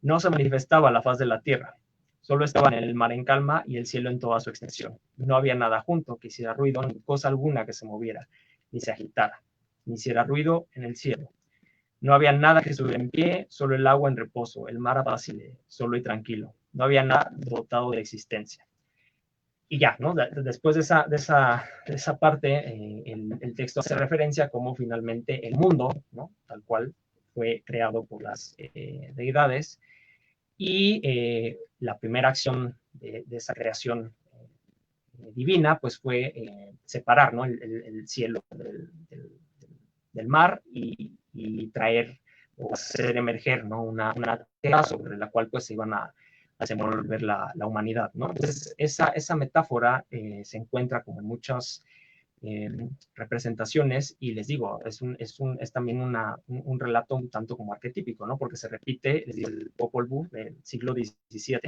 No se manifestaba la faz de la tierra. Solo estaban el mar en calma y el cielo en toda su extensión. No había nada junto que hiciera ruido, ni cosa alguna que se moviera, ni se agitara, ni hiciera ruido en el cielo. No había nada que estuviera en pie, solo el agua en reposo, el mar apacible, solo y tranquilo. No había nada dotado de existencia. Y ya, ¿no? Después de esa parte, el texto hace referencia a cómo finalmente el mundo, ¿no? Tal cual fue creado por las deidades, y la primera acción de esa creación divina, pues fue separar, ¿no? el cielo del mar y traer o hacer emerger, ¿no? una tierra sobre la cual pues se iban a desenvolver la humanidad, ¿no? Entonces, esa metáfora se encuentra como en muchas representaciones, y les digo, es también un relato un tanto como arquetípico, ¿no? Porque se repite desde el Popol Vuh del siglo XVII,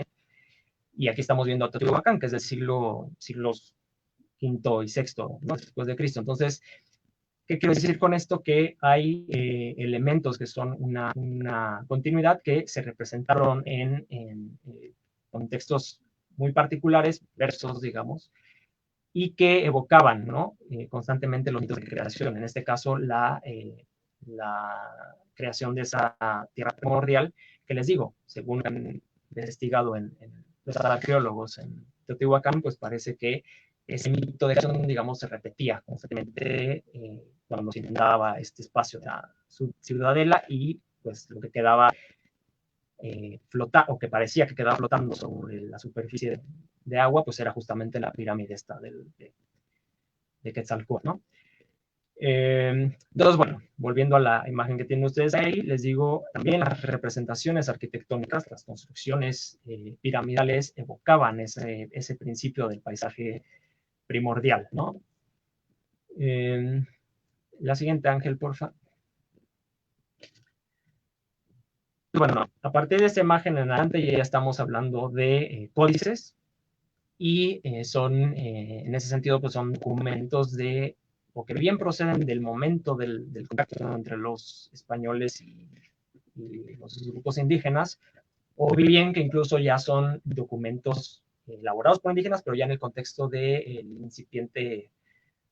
y aquí estamos viendo a Teotihuacán, que es del siglos V y VI, ¿no? Después de Cristo. Entonces, ¿qué quiero decir con esto? Que hay elementos que son una continuidad que se representaron en contextos muy particulares, versos, digamos, y que evocaban, ¿no? Constantemente los mitos de creación. En este caso, la creación de esa tierra primordial, que les digo, según han investigado en los arqueólogos en Teotihuacán, pues parece que ese mito de creación, digamos, se repetía constantemente cuando se inundaba este espacio de la ciudadela, y pues lo que quedaba o que parecía que quedaba flotando sobre la superficie de agua, pues era justamente la pirámide esta de Quetzalcóatl, ¿no? Entonces, bueno, volviendo a la imagen que tienen ustedes ahí, les digo, también las representaciones arquitectónicas, las construcciones piramidales evocaban ese principio del paisaje primordial, ¿no? La siguiente, Ángel, porfa. Bueno, a partir de esta imagen en adelante ya estamos hablando de códices, y en ese sentido, pues son documentos o que bien proceden del momento del contacto entre los españoles y los grupos indígenas, o bien que incluso ya son documentos elaborados por indígenas, pero ya en el contexto del incipiente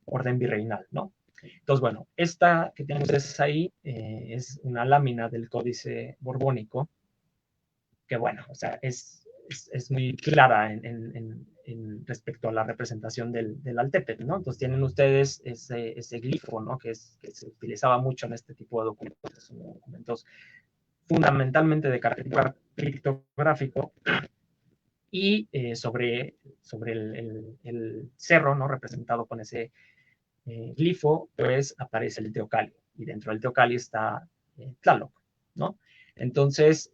orden virreinal, ¿no? Entonces, bueno, esta que tienen ustedes ahí es una lámina del Códice Borbónico, que bueno, o sea, es muy clara respecto a la representación del Altepetl, ¿no? Entonces tienen ustedes ese glifo, ¿no? Que se utilizaba mucho en este tipo de documentos, son documentos fundamentalmente de carácter criptográfico, y sobre el cerro, ¿no? Representado con ese glifo, pues aparece el Teocalli, y dentro del Teocalli está Tlaloc, ¿no? Entonces,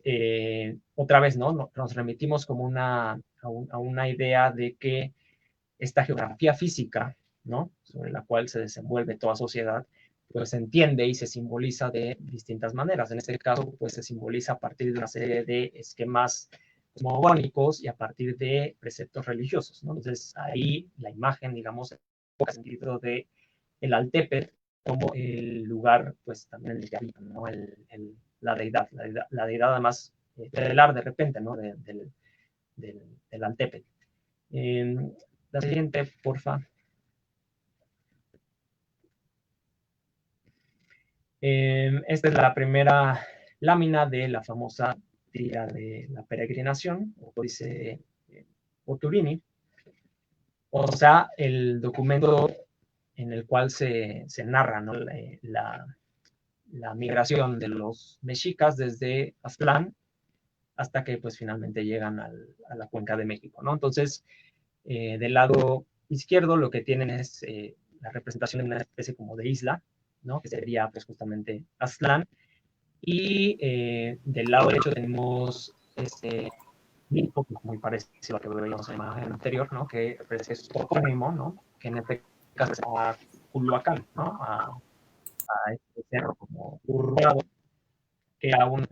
otra vez, ¿no? Nos remitimos como a una idea de que esta geografía física, ¿no? Sobre la cual se desenvuelve toda sociedad, pues se entiende y se simboliza de distintas maneras. En este caso, pues se simboliza a partir de una serie de esquemas cosmogónicos y a partir de preceptos religiosos, ¿no? Entonces, ahí la imagen, digamos, en el sentido de el Altepetl como el lugar, pues también el que habita, ¿no? La deidad además estelar de repente, ¿no? Del Altepetl. Eh, la siguiente, porfa. Esta es la primera lámina de la famosa tira de la peregrinación, o dice Oturini, o sea, el documento en el cual se narra, ¿no? la migración de los mexicas desde Aztlán hasta que pues finalmente llegan a la cuenca de México, ¿no? Entonces, del lado izquierdo lo que tienen es la representación de una especie como de isla, ¿no? Que sería pues justamente Aztlán, y del lado derecho tenemos este grifo, que es muy parecido a lo que veíamos en la imagen anterior, ¿no? Que es topónimo, ¿no? Que en este caso es a Culhuacán, ¿no? A este cerro como curvado, que era un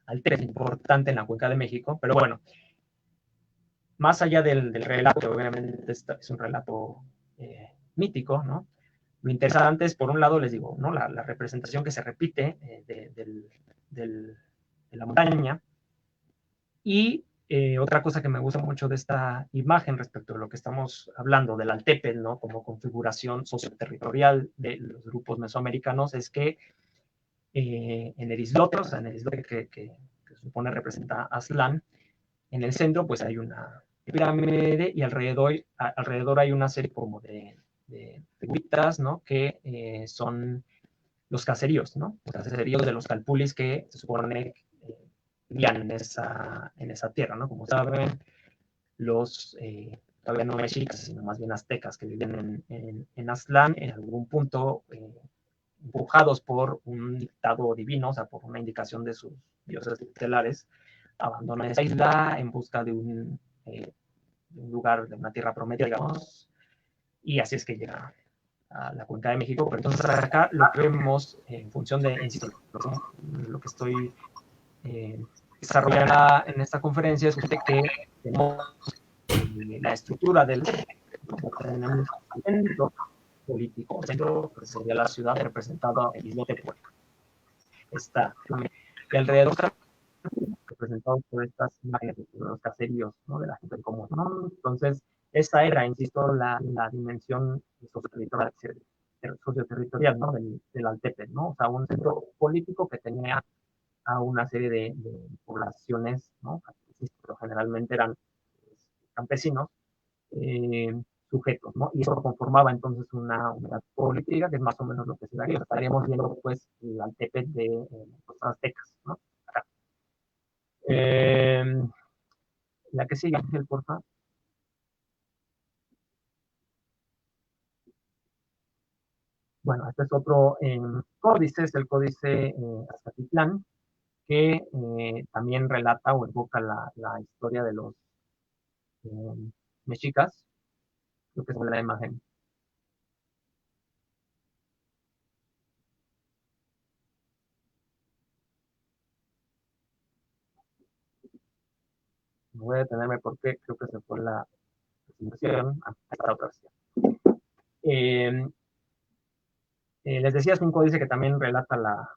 alter importante en la Cuenca de México, pero bueno, más allá del relato, que obviamente es un relato mítico, ¿no? Lo interesante es, por un lado, les digo, ¿no? La representación que se repite de la montaña, y otra cosa que me gusta mucho de esta imagen respecto a lo que estamos hablando del Altepetl, ¿no? Como configuración socioterritorial de los grupos mesoamericanos, es que en el islote, o sea, en el islote que se supone representa Aztlán, en el centro pues hay una pirámide, y alrededor hay una serie como de figuritas, ¿no? Que son los caseríos, ¿no? Los caseríos de los calpulis que se supone vivían en esa tierra, ¿no? Como saben, los todavía no mexicas, sino más bien aztecas que vivían en Aztlán, en algún punto empujados por un dictado divino, o sea, por una indicación de sus dioses estelares, abandonan esa isla en busca de un lugar, de una tierra prometida, digamos, y así es que llega a la Cuenca de México. Pero entonces acá lo que vemos en función de, insisto, lo que estoy desarrollando en esta conferencia es que tenemos la estructura del tenemos el centro político, el centro que sería la ciudad representada en el islote Puerto. Está y alrededor representados por estas imágenes de los caseríos, ¿no? De la gente común, ¿no? Entonces, esta era, insisto, la dimensión socioterritorial, ¿no? Del Altepetl, ¿no? O sea, un centro político que tenía a una serie de poblaciones, ¿no? Pero generalmente eran pues, campesinos, eh, sujetos, ¿no? Y eso conformaba entonces una unidad política, que es más o menos lo que se daría. Estaríamos viendo, pues, el Altepetl de los aztecas, ¿no? Acá. La que sigue, Ángel, por favor. Bueno, este es otro códice, es el códice Azcatitlán, que también relata o evoca la historia de los eh, mexicas, lo que es la imagen. Me voy a detenerme porque creo que se fue la presentación. Esta otra versión. Eh, les decía, es un códice que también relata la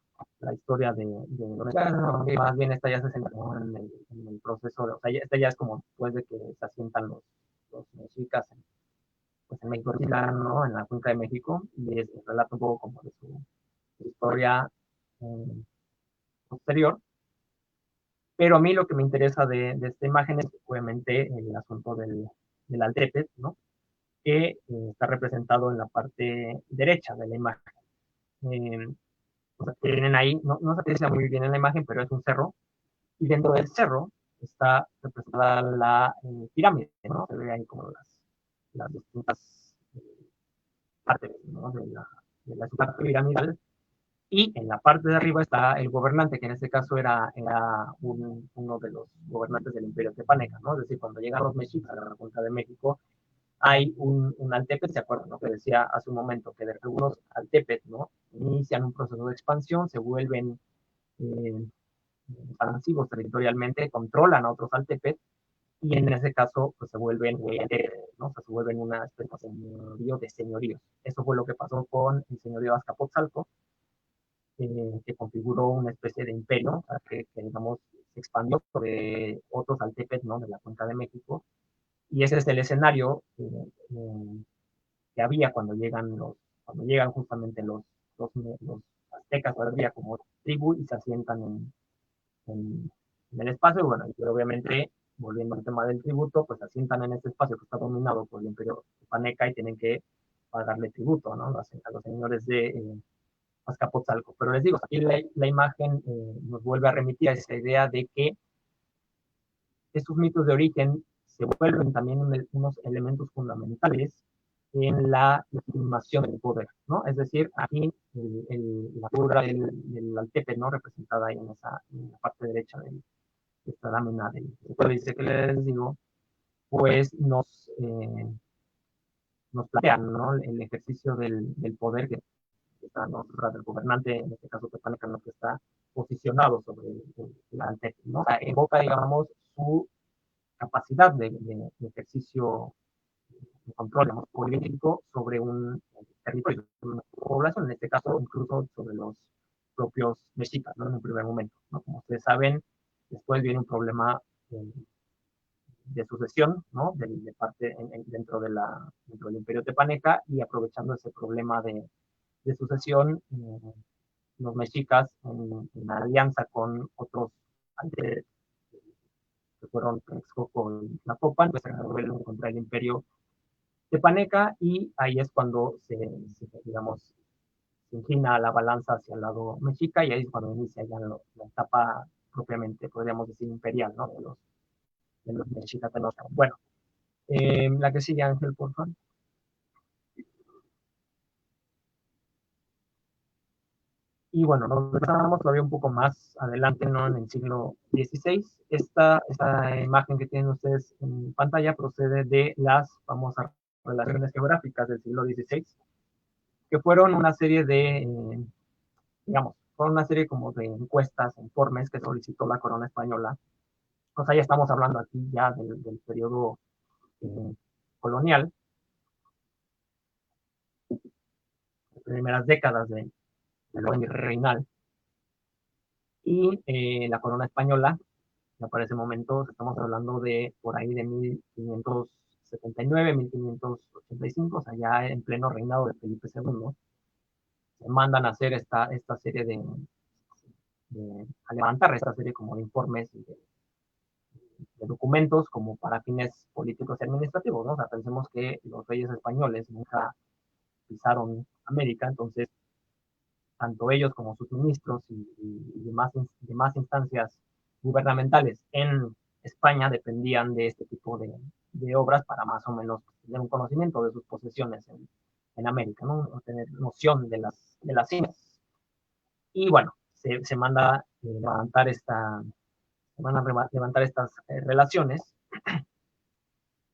historia de los mexicanos, más bien esta ya se centró en el proceso, o sea, esta ya es como después de que se asientan los mexicas pues en México, ¿no? En la Cuenca de México, y relata un poco como de su historia eh, posterior. Pero a mí lo que me interesa de esta imagen es obviamente el asunto del Altepet, ¿no? Que está representado en la parte derecha de la imagen. Eh, o sea, tienen ahí, no se aprecia muy bien en la imagen, pero es un cerro, y dentro del cerro está representada la pirámide, ¿no? Se ve ahí como las distintas partes, ¿no? de la estructura piramidal, y en la parte de arriba está el gobernante, que en este caso era uno de los gobernantes del Imperio Tepaneca, ¿no? Es decir, cuando llegan los mexicas a la República de México, hay un Altepet, ¿se acuerdan? ¿No? Que decía hace un momento que de algunos Altepet, ¿no? Inician un proceso de expansión, se vuelven eh, expansivos territorialmente, controlan a otros Altepet, y en ese caso pues se vuelven, ¿no? O sea, se vuelven una especie de señorío de señoríos. Eso fue lo que pasó con el señorío de Azcapotzalco, que configuró una especie de imperio, o sea, que digamos se expandió sobre otros Altepet, ¿no? De la Cuenca de México, y ese es el escenario que había cuando llegan justamente los aztecas todavía como tribu y se asientan en el espacio. Y bueno, y obviamente, volviendo al tema del tributo, pues se asientan en este espacio que está dominado por el Imperio Paneca y tienen que pagarle tributo, ¿no? A los señores de Azcapotzalco. Pero les digo, aquí la imagen nos vuelve a remitir a esa idea de que estos mitos de origen se vuelven también unos elementos fundamentales en la legitimación del poder, ¿no? Es decir, aquí la figura del Altepe, ¿no? Representada ahí en la parte derecha de esta lámina del códice que les digo, pues nos plantean, ¿no? El ejercicio del poder que está, ¿no? El gobernante, en este caso Tepaneca, que está posicionado sobre el Altepe, ¿no? O sea, evoca, digamos, su capacidad de ejercicio de control, digamos, político sobre un territorio, sobre una población, en este caso incluso sobre los propios mexicas, ¿no? En un primer momento, ¿no? Como ustedes saben, después viene un problema de sucesión, ¿no? De parte dentro del Imperio Tepaneca, y aprovechando ese problema de sucesión, los mexicas en alianza con otros que fueron Texcoco y Tlacopan, pues se rebelan contra el Imperio Tepaneca, y ahí es cuando digamos, se inclina la balanza hacia el lado mexica, y ahí es cuando inicia ya la etapa propiamente, podríamos decir, imperial, ¿no? De los mexicas de los. Bueno, la que sigue, Ángel, por favor. Y bueno, nos pasamos todavía un poco más adelante, ¿no? En el siglo XVI. Esta imagen que tienen ustedes en pantalla procede de las famosas relaciones geográficas del siglo XVI, que fueron una serie digamos, fueron una serie como de encuestas, informes que solicitó la corona española. O sea, ya estamos hablando aquí ya del periodo eh, colonial, las primeras décadas del orden reinal, y la corona española, ya para ese momento estamos hablando de por ahí de 1579, 1585, o sea, ya en pleno reinado de Felipe II, se mandan a hacer esta serie a levantar esta serie como de informes y de documentos como para fines políticos y administrativos, ¿no? O sea, pensemos que los reyes españoles nunca pisaron América, entonces tanto ellos como sus ministros y demás instancias gubernamentales en España dependían de este tipo de obras para más o menos tener un conocimiento de sus posesiones en América, ¿no? O tener noción de las ciencias. Y bueno, se manda levantar estas relaciones.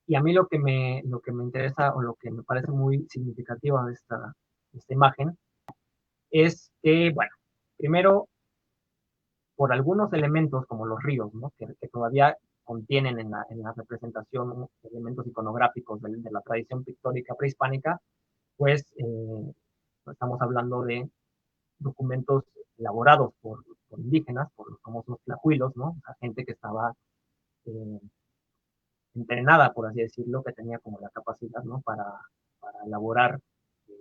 Y a mí lo que me interesa, o lo que me parece muy significativo de esta imagen, es que, bueno, primero, por algunos elementos como los ríos, ¿no? que todavía contienen en la representación elementos iconográficos de la tradición pictórica prehispánica, pues estamos hablando de documentos elaborados por indígenas, por los famosos tlahuilos, ¿no? O sea, gente que estaba eh, entrenada, por así decirlo, que tenía como la capacidad, ¿no? para elaborar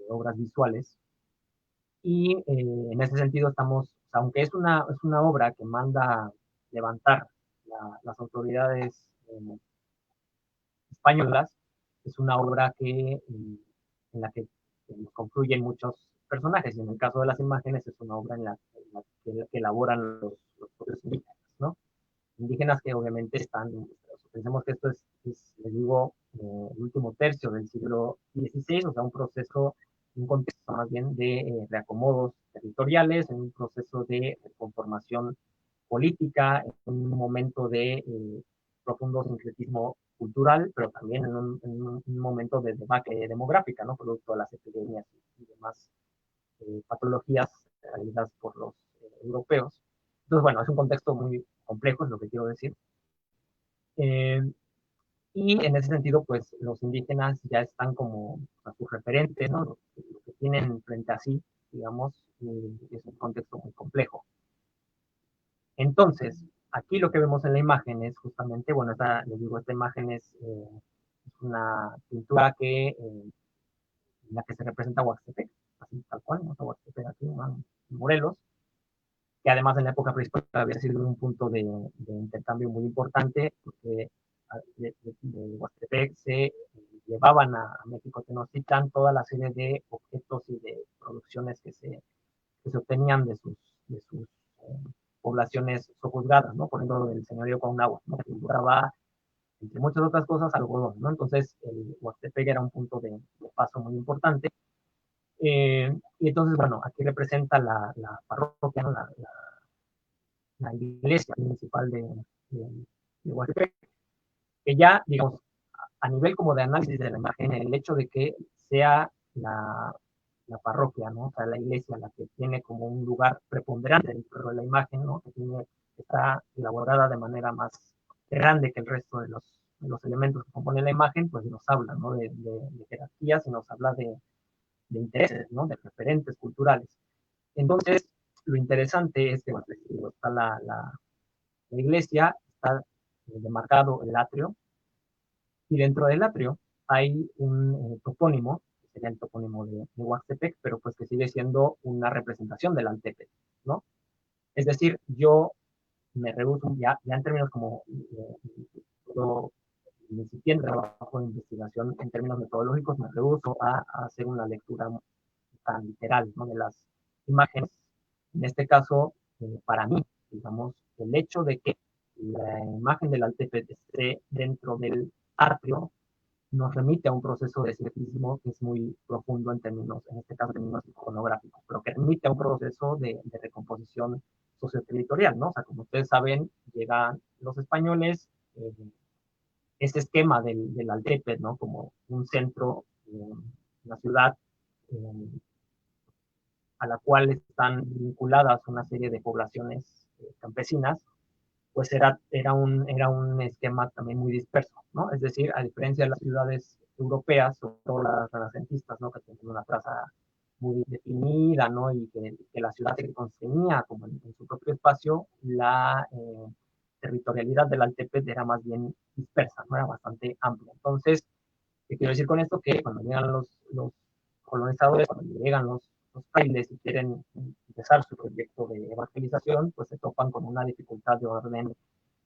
obras visuales. Y en ese sentido estamos, aunque es una obra que manda levantar las autoridades españolas, es una obra en la que confluyen muchos personajes, y en el caso de las imágenes es una obra en la que elaboran los propios indígenas, ¿no? Indígenas que obviamente están, pensemos que esto les digo, el último tercio del siglo XVI, o sea, un proceso, un contexto más bien de reacomodos territoriales, en un proceso de conformación política, en un momento de profundo sincretismo cultural, pero también en un momento de debacle demográfica, ¿no? Producto de las epidemias y demás patologías traídas por los europeos. Entonces, bueno, es un contexto muy complejo, es lo que quiero decir. Eh, y en ese sentido, pues los indígenas ya están como a sus referentes, ¿no? Lo que tienen frente a sí, digamos, es un contexto muy complejo. Entonces, aquí lo que vemos en la imagen es justamente, bueno, les digo, esta imagen es una pintura en la que se representa Huastepec, así tal cual, ¿no? Huastepec aquí, en Morelos, que además en la época prehistórica había sido un punto de intercambio muy importante, porque de Huastepec se llevaban a México Tenochtitlan toda la serie de objetos y de producciones que se obtenían de sus poblaciones sojuzgadas, ¿no? Por ejemplo, del señorío Cuauhnáhuac, ¿no? Que duraba, entre muchas otras cosas, algodón, ¿no? Entonces, el Huastepec era un punto de paso muy importante. Y entonces, bueno, aquí representa la parroquia, ¿no? La iglesia municipal de Huastepec, que ya, digamos, a nivel como de análisis de la imagen, el hecho de que sea la parroquia, ¿no? O sea, la iglesia, la que tiene como un lugar preponderante dentro de la imagen, ¿no? Que está elaborada de manera más grande que el resto de los elementos que componen la imagen, pues nos habla, ¿no? De jerarquías y nos habla de intereses, ¿no? De referentes culturales. Entonces, lo interesante es que, bueno, está la iglesia, está demarcado el atrio, y dentro del atrio hay un topónimo, que sería el topónimo de Huastepec, pero pues que sigue siendo una representación del Altepec, ¿no? Es decir, yo me rehuso, ya en términos como mi incipiente trabajo de investigación en términos metodológicos, me rehuso a hacer una lectura tan literal, ¿no? De las imágenes. En este caso, para mí, digamos, el hecho de que la imagen del Altepec esté dentro del atrio nos remite a un proceso de sincretismo que es muy profundo en términos, en este caso, en términos iconográficos, pero que remite a un proceso de recomposición socioterritorial, ¿no? O sea, como ustedes saben, llegan los españoles, ese esquema del Altepec, ¿no? Como un centro, una ciudad a la cual están vinculadas una serie de poblaciones campesinas, pues era un esquema también muy disperso, ¿no? Es decir, a diferencia de las ciudades europeas, sobre todo las renacentistas, ¿no? Que tienen una traza muy definida, ¿no? Y que la ciudad se contenía como en su propio espacio, la territorialidad del Altepec era más bien dispersa, ¿no? Era bastante amplia. Entonces, ¿qué quiero decir con esto? Que cuando llegan los colonizadores, cuando llegan los frailes y quieren empezar su proyecto de evangelización, pues se topan con una dificultad de orden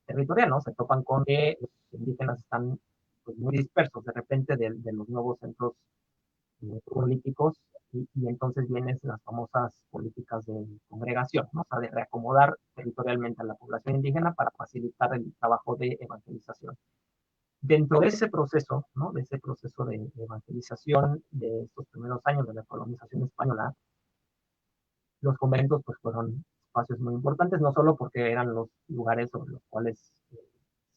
territorial, ¿no? Se topan con que los indígenas están pues, muy dispersos de repente de los nuevos centros políticos y entonces vienen las famosas políticas de congregación, ¿no? O sea, de reacomodar territorialmente a la población indígena para facilitar el trabajo de evangelización. Dentro de ese proceso, ¿no? De ese proceso de evangelización de estos primeros años de la colonización española, los conventos pues fueron espacios muy importantes, no solo porque eran los lugares sobre los cuales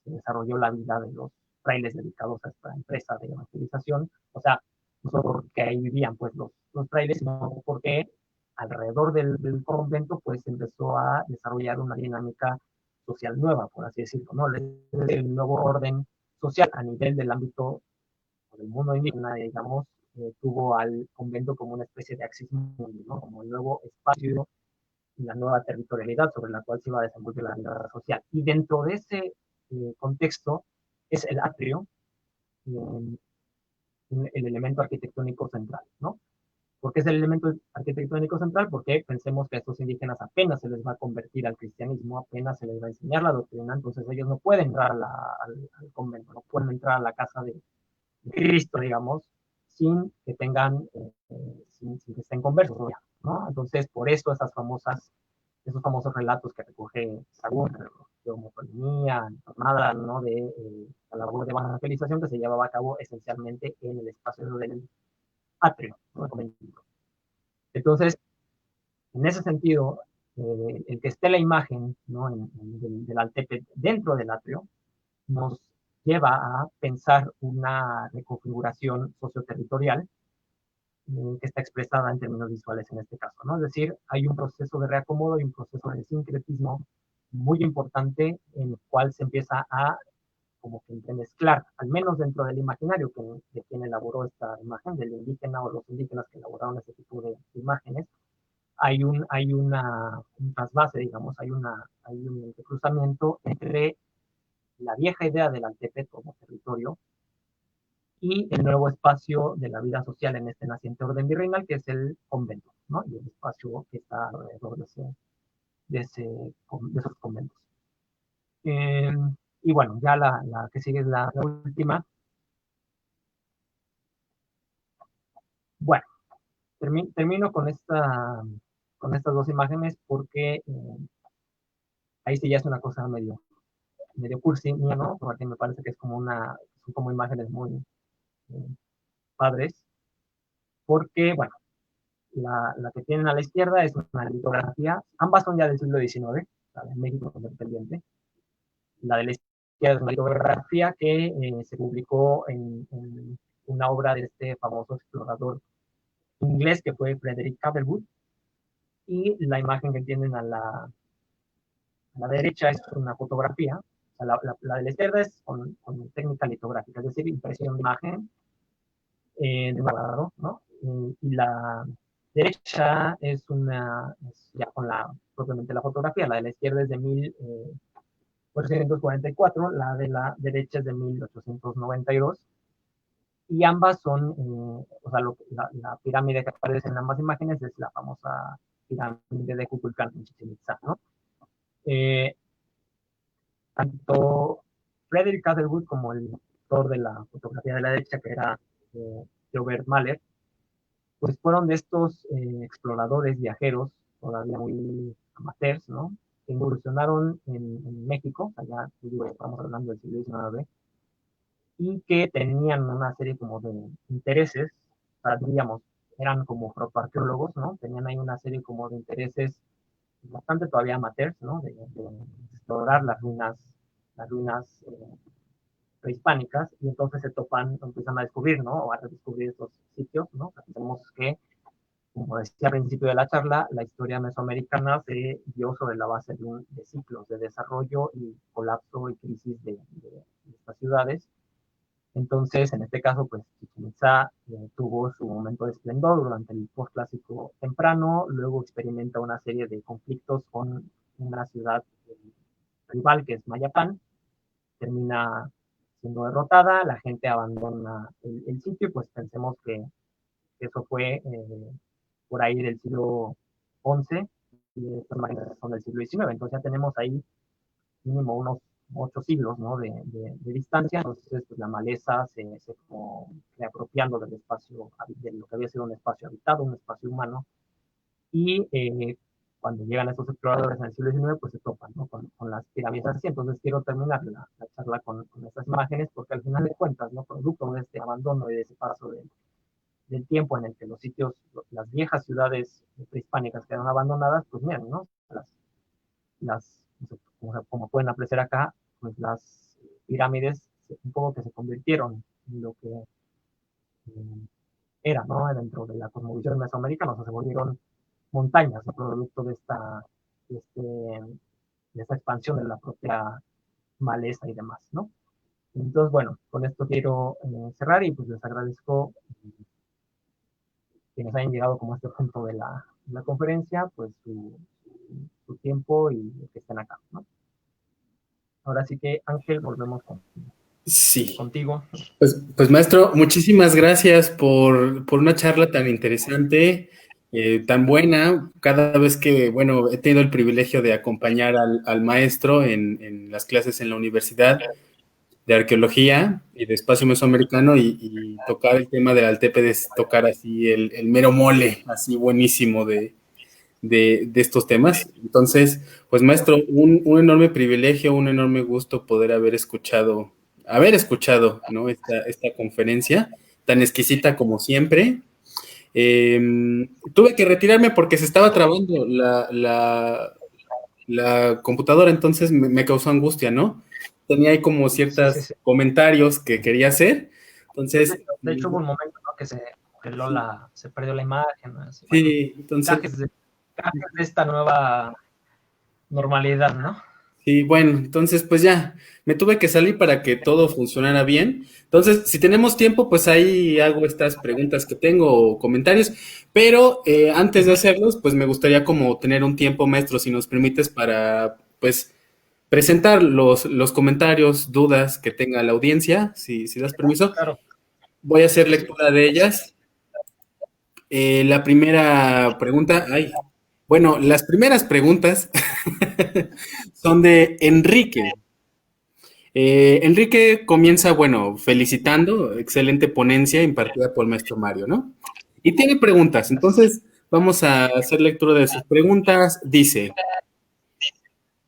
se desarrolló la vida de los frailes dedicados a esta empresa de evangelización, o sea, no solo porque ahí vivían pues los frailes, sino porque alrededor del convento pues empezó a desarrollar una dinámica social nueva, por así decirlo, ¿no? El nuevo orden social a nivel del ámbito del mundo indígena, digamos, tuvo al convento como una especie de axis mundi, ¿no? Como el nuevo espacio y la nueva territorialidad sobre la cual se iba a desenvolver la vida social. Y dentro de ese contexto es el atrio, el elemento arquitectónico central, ¿no? ¿Por qué es el elemento arquitectónico central? Porque pensemos que a estos indígenas apenas se les va a convertir al cristianismo, apenas se les va a enseñar la doctrina, entonces ellos no pueden entrar al convento, no pueden entrar a la casa de Cristo, digamos, sin que tengan, sin que estén conversos, ¿no? Entonces, por eso esos famosos relatos que recoge Sagún, de homotonía, jornada, ¿no? De la labor de evangelización que se llevaba a cabo esencialmente en el espacio del atrio, ¿no? Entonces, en ese sentido, el que esté la imagen, ¿no? del Altepe dentro del atrio nos lleva a pensar una reconfiguración socioterritorial que está expresada en términos visuales en este caso, ¿no? Es decir, hay un proceso de reacomodo y un proceso de sincretismo muy importante en el cual se empieza a como que entremezclar, al menos dentro del imaginario de quien elaboró esta imagen, del indígena o los indígenas que elaboraron este tipo de imágenes, un trasvase, digamos, hay un cruzamiento entre la vieja idea del Altepet como territorio y el nuevo espacio de la vida social en este naciente orden virreinal, que es el convento, ¿no? Y el espacio que está alrededor de esos conventos. Y bueno, ya la que sigue es la última. Bueno, termino con estas dos imágenes porque ahí sí ya es una cosa medio cursi mía, ¿no? Porque me parece que son como imágenes muy eh, padres, porque, bueno, la que tienen a la izquierda es una litografía, ambas son ya del siglo XIX, la de México Independiente. La de la izquierda es una litografía que se publicó en una obra de este famoso explorador inglés que fue Frederick Catherwood, y la imagen que tienen a la derecha es una fotografía, o sea, la de la izquierda es con técnica litográfica, es decir, impresión de imagen de cuadrado, ¿no? Y la derecha es ya con propiamente la fotografía, la de la izquierda es de 1844, la de la derecha es de 1892, y ambas son, o sea, la pirámide que aparece en ambas imágenes es la famosa pirámide de Kukulcán en Chichén Itzá, ¿no? Tanto Frederick Catherwood como el autor de la fotografía de la derecha, que era Robert Mahler, pues fueron de estos exploradores, viajeros, todavía muy amateurs, ¿no? Que incursionaron en México, allá, digo, estamos hablando del siglo XIX, y que tenían una serie como de intereses, o sea, diríamos, eran como protoarqueólogos, ¿no? Tenían ahí una serie como de intereses bastante todavía amateurs, ¿no? De explorar las ruinas prehispánicas, y entonces se topan, empiezan a descubrir, ¿no? O a redescubrir estos sitios, ¿no? Sabemos que, como decía al principio de la charla, la historia mesoamericana se dio sobre la base de ciclos de desarrollo y colapso y crisis de estas ciudades. Entonces, en este caso, pues Chichén Itzá tuvo su momento de esplendor durante el postclásico temprano, luego experimenta una serie de conflictos con una ciudad rival que es Mayapán, termina siendo derrotada, la gente abandona el sitio, y pues pensemos que eso fue por ahí del siglo XI, y estas máquinas son del siglo XIX, entonces ya tenemos ahí mínimo unos 8 siglos, ¿no? de distancia, entonces pues, la maleza se como reapropiando del espacio, de lo que había sido un espacio habitado, un espacio humano, y cuando llegan estos exploradores en el siglo XIX, pues se topan, ¿no? con las pirámides así. Entonces quiero terminar la charla con estas imágenes, porque al final de cuentas, ¿no? Producto de este abandono y de ese paso del tiempo en el que los sitios, las viejas ciudades prehispánicas quedaron abandonadas, pues miren, ¿no? Las como pueden apreciar acá, pues las pirámides un poco que se convirtieron en lo que era, ¿no? Dentro de la cosmovisión mesoamericana, o sea, se volvieron montañas, ¿no? Producto de, este, de esta expansión de la propia maleza y demás, ¿no? Entonces, bueno, con esto quiero cerrar, y pues les agradezco que nos hayan llegado como a este punto de la conferencia, pues su tiempo y que estén acá, ¿no? Ahora sí que, Ángel, volvemos con Sí. contigo. Pues maestro, muchísimas gracias por una charla tan interesante, tan buena. Cada vez que, bueno, he tenido el privilegio de acompañar al maestro en las clases en la universidad de arqueología y de espacio mesoamericano y tocar el tema del Altépetl es tocar así el mero mole, así buenísimo de estos temas. Entonces, pues maestro, un enorme privilegio, un enorme gusto poder haber escuchado, ¿no? Esta conferencia tan exquisita como siempre. Eh, Tuve que retirarme porque se estaba trabando la computadora, entonces me causó angustia, ¿no? Tenía ahí como Sí, sí, ciertos sí. comentarios que quería hacer. Entonces, De hecho, hubo un momento, ¿no? que se congeló se perdió la imagen, ¿no? Así, bueno, sí, entonces, gajes de esta nueva normalidad, ¿no? sí, bueno, entonces pues ya, me tuve que salir para que todo funcionara bien. Entonces, si tenemos tiempo, pues ahí hago estas preguntas que tengo o comentarios, pero antes de hacerlos, pues me gustaría como tener un tiempo, maestro, si nos permites, para pues presentar los comentarios, dudas que tenga la audiencia, si das permiso. Claro. Voy a hacer Sí, sí. lectura de ellas. La primera pregunta, bueno, las primeras preguntas son de Enrique. Enrique comienza, bueno, felicitando, excelente ponencia impartida por el maestro Mario, ¿no? Y tiene preguntas, entonces vamos a hacer lectura de sus preguntas. Dice,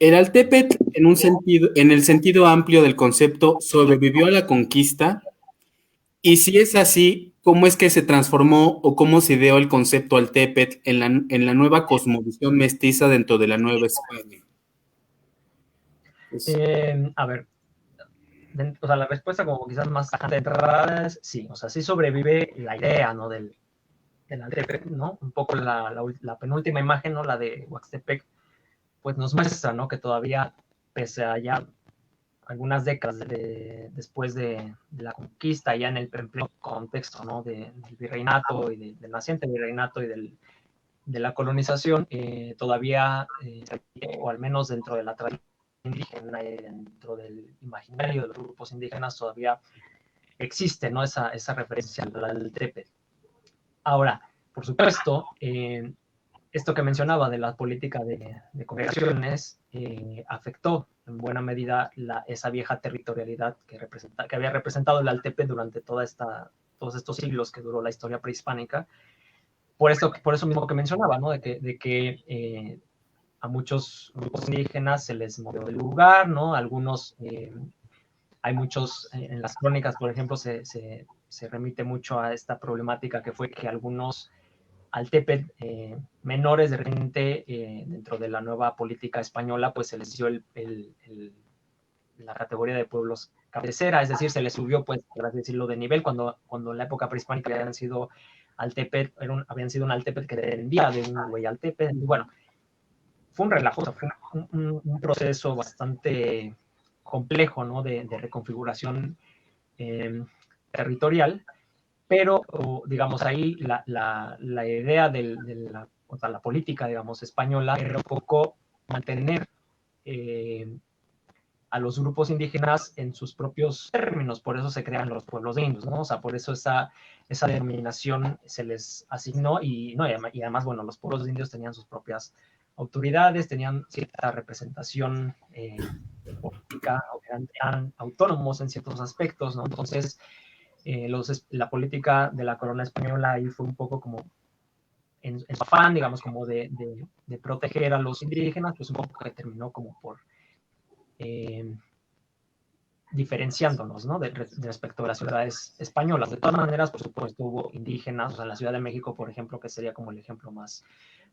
¿el Altépetl en el sentido amplio del concepto, sobrevivió a la conquista? Y si es así, ¿cómo es que se transformó o cómo se ideó el concepto Altépetl en la nueva cosmovisión mestiza dentro de la Nueva España? Pues, A ver, o sea, la respuesta como quizás más tajante de entrada es sí, o sea, sí sobrevive la idea, ¿no? Del Altepec, ¿no? Un poco la penúltima imagen, ¿no? La de Huaxtepec, pues nos muestra, ¿no? Que todavía, pese a ya algunas décadas después de la conquista, ya en el pleno contexto, ¿no? Del virreinato y del naciente virreinato y de la colonización, todavía, o al menos dentro de la tradición indígena y dentro del imaginario de los grupos indígenas, todavía existe, ¿no? Esa referencia al Tepe. Ahora, por supuesto, esto que mencionaba de la política de congregaciones afectó en buena medida esa vieja territorialidad que había representado el Altepe durante todos estos siglos que duró la historia prehispánica. Por eso mismo que mencionaba, ¿no? De que a muchos grupos indígenas se les movió del lugar, ¿no? Algunos, hay muchos, en las crónicas, por ejemplo, se remite mucho a esta problemática que fue que algunos Altépetl menores de repente dentro de la nueva política española, pues se les dio la categoría de pueblos cabecera, es decir, se les subió, pues, por así decirlo, de nivel, cuando en la época prehispánica habían sido Altépetl, habían sido un Altépetl que dependía de un güey Altépetl, y bueno, fue un relajo, fue un proceso bastante complejo, ¿no? De reconfiguración territorial, pero digamos ahí la idea o sea, la política, digamos, española era un poco mantener a los grupos indígenas en sus propios términos, por eso se crean los pueblos indios, ¿no? O sea, por eso esa denominación se les asignó y además, bueno, los pueblos indios tenían sus propias autoridades, tenían cierta representación política, eran autónomos en ciertos aspectos, ¿no? Entonces, la política de la corona española ahí fue un poco como en su afán, digamos, como de proteger a los indígenas, pues un poco que terminó como por diferenciándonos, ¿no? Respecto a las ciudades españolas. De todas maneras, por supuesto, hubo indígenas, o sea, en la Ciudad de México, por ejemplo, que sería como el ejemplo más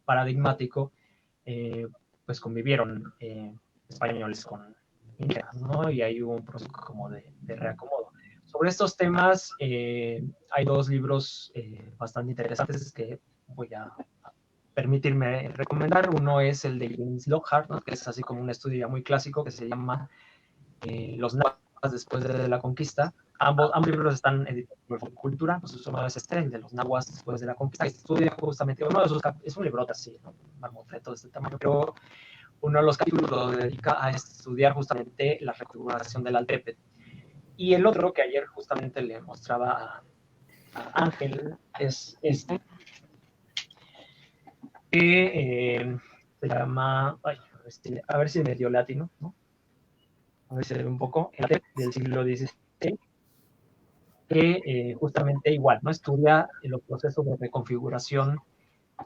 paradigmático, pues convivieron españoles con indígenas, ¿no? Y ahí hubo un proceso como de reacomodo. Sobre estos temas hay dos libros bastante interesantes que voy a permitirme recomendar. Uno es el de James Lockhart, ¿no? Que es así como un estudio ya muy clásico que se llama Los nahuas después de la conquista. Ambos libros están editados por Cultura, pues uno es el de los nahuas después de la conquista. Estudia justamente uno de sus es un librote así, ¿no? Marmotreto de este tamaño, pero uno de los capítulos lo dedica a estudiar justamente la reconfiguración del Altépetl. Y el otro que ayer justamente le mostraba a Ángel es este, que se llama, a ver si me dio latino, ¿no? A ver si se ve un poco, el del siglo XVI, que justamente igual, ¿no? Estudia los procesos de reconfiguración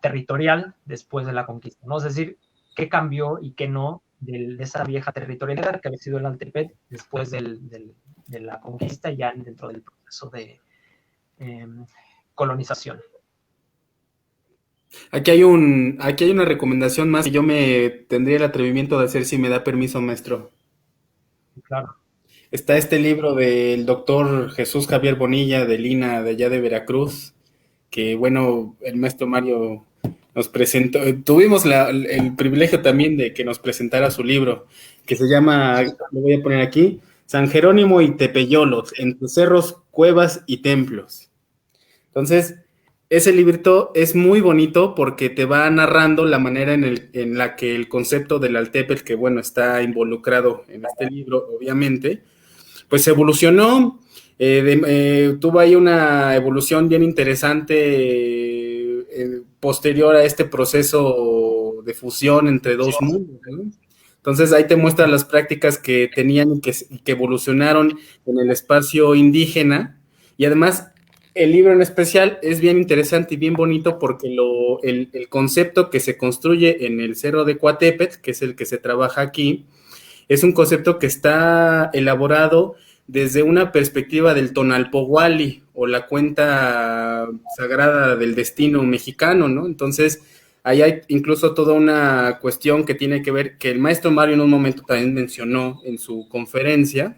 territorial después de la conquista, ¿no? Es decir, qué cambió y qué no de esa vieja territorialidad que había sido el Altepet después de la conquista, ya dentro del proceso de colonización. Aquí hay una recomendación más que yo me tendría el atrevimiento de hacer si me da permiso, maestro. Claro. Está este libro del doctor Jesús Javier Bonilla de Lina, de allá de Veracruz, que bueno, el maestro Mario nos presentó, tuvimos el privilegio también de que nos presentara su libro, que se llama, lo voy a poner aquí, San Jerónimo y Tepeyolot, entre cerros, cuevas y templos. Entonces, ese librito es muy bonito porque te va narrando la manera en la que el concepto del Altepetl, que bueno, está involucrado en este libro, obviamente, pues evolucionó, tuvo ahí una evolución bien interesante posterior a este proceso de fusión entre dos mundos, ¿no? Entonces ahí te muestra las prácticas que tenían y que evolucionaron en el espacio indígena, y además el libro en especial es bien interesante y bien bonito porque el concepto que se construye en el Cerro de Coatepetl, que es el que se trabaja aquí, es un concepto que está elaborado desde una perspectiva del Tonalpohualli o la cuenta sagrada del destino mexicano, ¿no? Entonces, ahí hay incluso toda una cuestión que tiene que ver, que el maestro Mario en un momento también mencionó en su conferencia,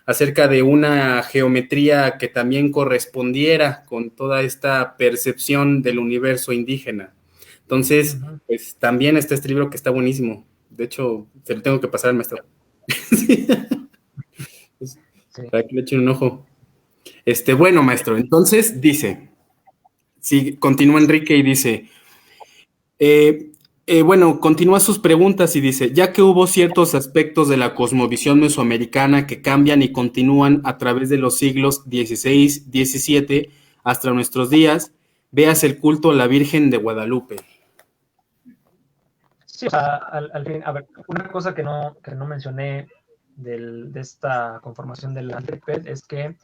acerca de una geometría que también correspondiera con toda esta percepción del universo indígena. Entonces, pues también está este libro que está buenísimo. De hecho, se lo tengo que pasar al maestro. Sí. Para que le echen un ojo. Bueno, maestro, entonces dice, sí, continúa Enrique y dice, bueno, continúa sus preguntas y dice, ya que hubo ciertos aspectos de la cosmovisión mesoamericana que cambian y continúan a través de los siglos XVI, XVII hasta nuestros días, veas el culto a la Virgen de Guadalupe. Sí, o sea, al fin, a ver, una cosa que no mencioné de esta conformación del Altepetl es que,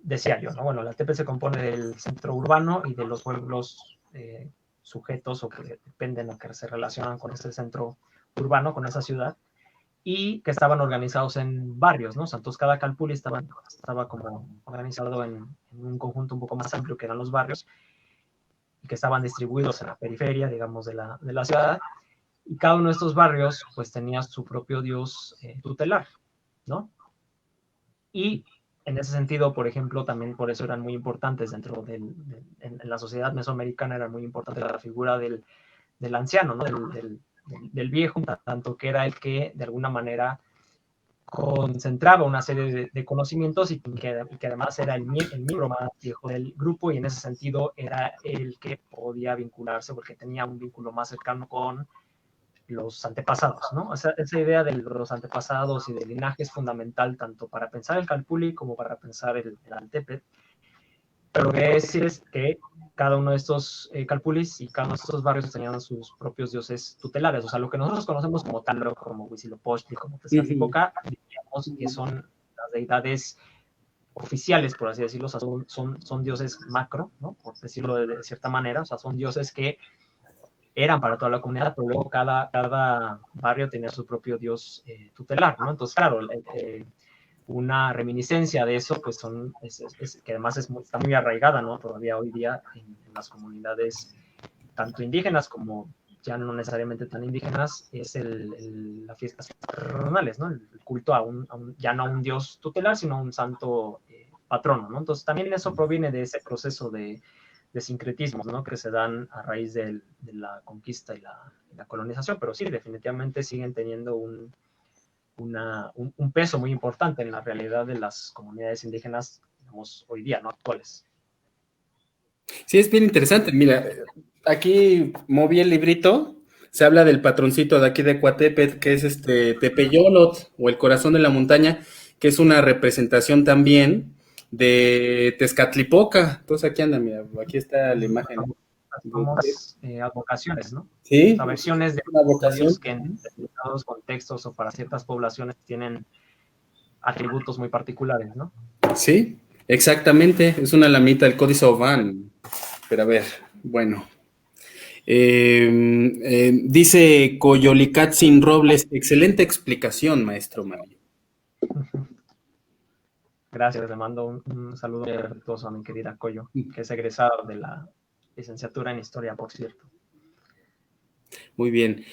decía yo, ¿no? Bueno, el Altepetl se compone del centro urbano y de los pueblos sujetos o que dependen o que se relacionan con ese centro urbano, con esa ciudad, y que estaban organizados en barrios, ¿no? O sea, entonces cada calpulli estaba como organizado en un conjunto un poco más amplio que eran los barrios, y que estaban distribuidos en la periferia, digamos, de la ciudad, y cada uno de estos barrios pues tenía su propio dios tutelar, ¿no? Y en ese sentido, por ejemplo, también por eso eran muy importantes dentro en la sociedad mesoamericana, era muy importante la figura del anciano, ¿no? Del viejo, tanto que era el que de alguna manera concentraba una serie de conocimientos y que además era el miembro más viejo del grupo, y en ese sentido era el que podía vincularse porque tenía un vínculo más cercano con los antepasados, ¿no? O sea, esa idea de los antepasados y del linaje es fundamental tanto para pensar el calpulli como para pensar el Altepetl. Pero lo que quiere decir es que cada uno de estos calpulis y cada uno de estos barrios tenían sus propios dioses tutelares. O sea, lo que nosotros conocemos como Talo, como Huitzilopochtli, como Tezcatlipoca, digamos que son las deidades oficiales, por así decirlo. O sea, son dioses macro, ¿no? Por decirlo de cierta manera. O sea, son dioses que eran para toda la comunidad, pero luego cada barrio tenía su propio dios tutelar, ¿no? Entonces, claro, una reminiscencia de eso, pues que además está muy arraigada, ¿no? Todavía hoy día en las comunidades, tanto indígenas como ya no necesariamente tan indígenas, es las fiestas patronales, ¿no? El culto ya no a un dios tutelar, sino a un santo patrono, ¿no? Entonces, también eso proviene de ese proceso de sincretismos, ¿no? Que se dan a raíz de la conquista y la colonización, pero sí, definitivamente siguen teniendo un peso muy importante en la realidad de las comunidades indígenas, digamos, hoy día, ¿no? Actuales. Sí, es bien interesante. Mira, aquí moví el librito, se habla del patroncito de aquí de Coatepetl, que es Tepeyolot, o el corazón de la montaña, que es una representación también de Tezcatlipoca. Entonces aquí anda, mira, aquí está la imagen. Somos advocaciones, ¿no? Sí. O sea, versiones de una vocación que en determinados contextos o para ciertas poblaciones tienen atributos muy particulares, ¿no? Sí, exactamente. Es una lamita del Códice Ovan. Pero a ver, bueno. Dice Coyolicatzin Robles, excelente explicación, maestro Mario. Gracias, le mando un saludo afectuoso a mi querida Coyo, que es egresada de la licenciatura en Historia, por cierto. Muy bien.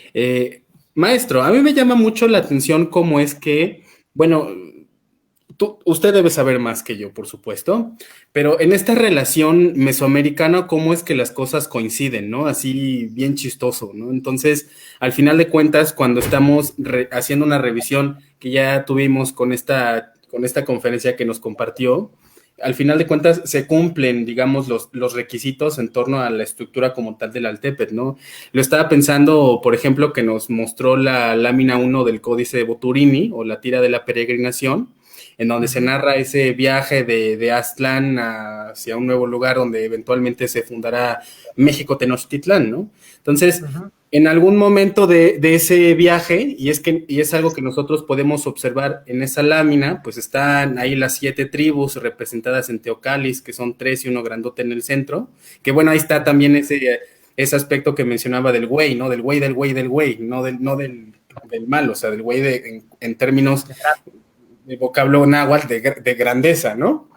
Maestro, a mí me llama mucho la atención cómo es que, bueno, usted debe saber más que yo, por supuesto, pero en esta relación mesoamericana, cómo es que las cosas coinciden, ¿no? Así bien chistoso, ¿no? Entonces, al final de cuentas, cuando estamos haciendo una revisión que ya tuvimos con esta conferencia que nos compartió, al final de cuentas se cumplen, digamos, los requisitos en torno a la estructura como tal del Altépec, ¿no? Lo estaba pensando, por ejemplo, que nos mostró la lámina 1 del Códice de Boturini o la tira de la peregrinación, en donde se narra ese viaje de Aztlán hacia un nuevo lugar donde eventualmente se fundará México Tenochtitlán, ¿no? Entonces, en algún momento de ese viaje, y es algo que nosotros podemos observar en esa lámina, pues están ahí las 7 tribus representadas en Teocalis, que son 3 y uno grandote en el centro, que bueno, ahí está también ese aspecto que mencionaba del güey, ¿no? Del güey, no del mal, o sea, del güey en términos de vocablo náhuatl de grandeza, ¿no?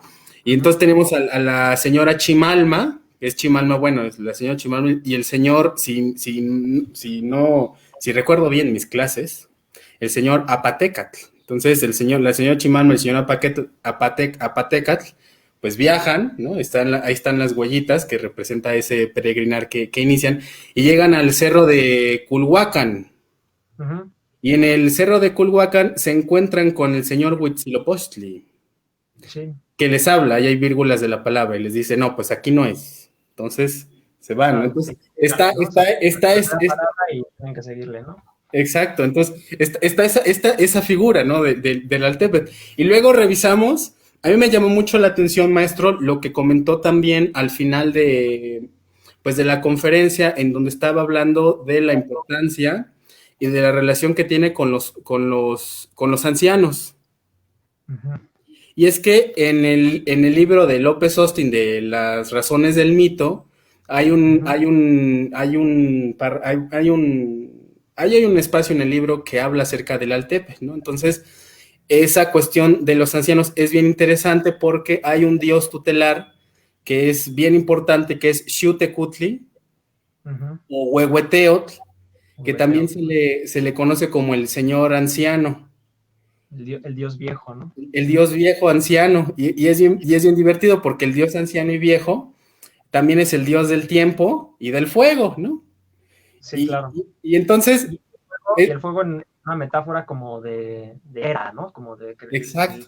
Y entonces tenemos a la señora Chimalma, que es Chimalma, bueno, es la señora Chimalma, y el señor, si recuerdo bien mis clases, el señor Apatecatl. Entonces, la señora Chimalma y el señor Apatecatl, pues viajan, ¿no? Ahí están las huellitas que representa ese peregrinar que inician, y llegan al cerro de Culhuacán. Y en el cerro de Culhuacán se encuentran con el señor Huitzilopochtli, que les habla, y hay vírgulas de la palabra, y les dice, no, pues aquí no es. Entonces, se van, ¿no? Entonces, y tienen que seguirle, ¿no? Exacto, entonces, está esa figura, ¿no? Del Altépec. Y luego revisamos, a mí me llamó mucho la atención, maestro, lo que comentó también al final de la conferencia, en donde estaba hablando de la importancia y de la relación que tiene con los ancianos. Y es que en el libro de López Austin de Las razones del mito, hay un espacio en el libro que habla acerca del Altépec, ¿no? Entonces, esa cuestión de los ancianos es bien interesante porque hay un dios tutelar que es bien importante, que es Xiuhtecutli, o Huehueteotl, que también se le conoce como el señor anciano. El dios viejo, ¿no? El dios viejo anciano, y es bien divertido porque el dios anciano y viejo también es el dios del tiempo y del fuego, ¿no? Sí, claro. Y entonces... Y el fuego en una metáfora como de era, ¿no? Como de que exacto.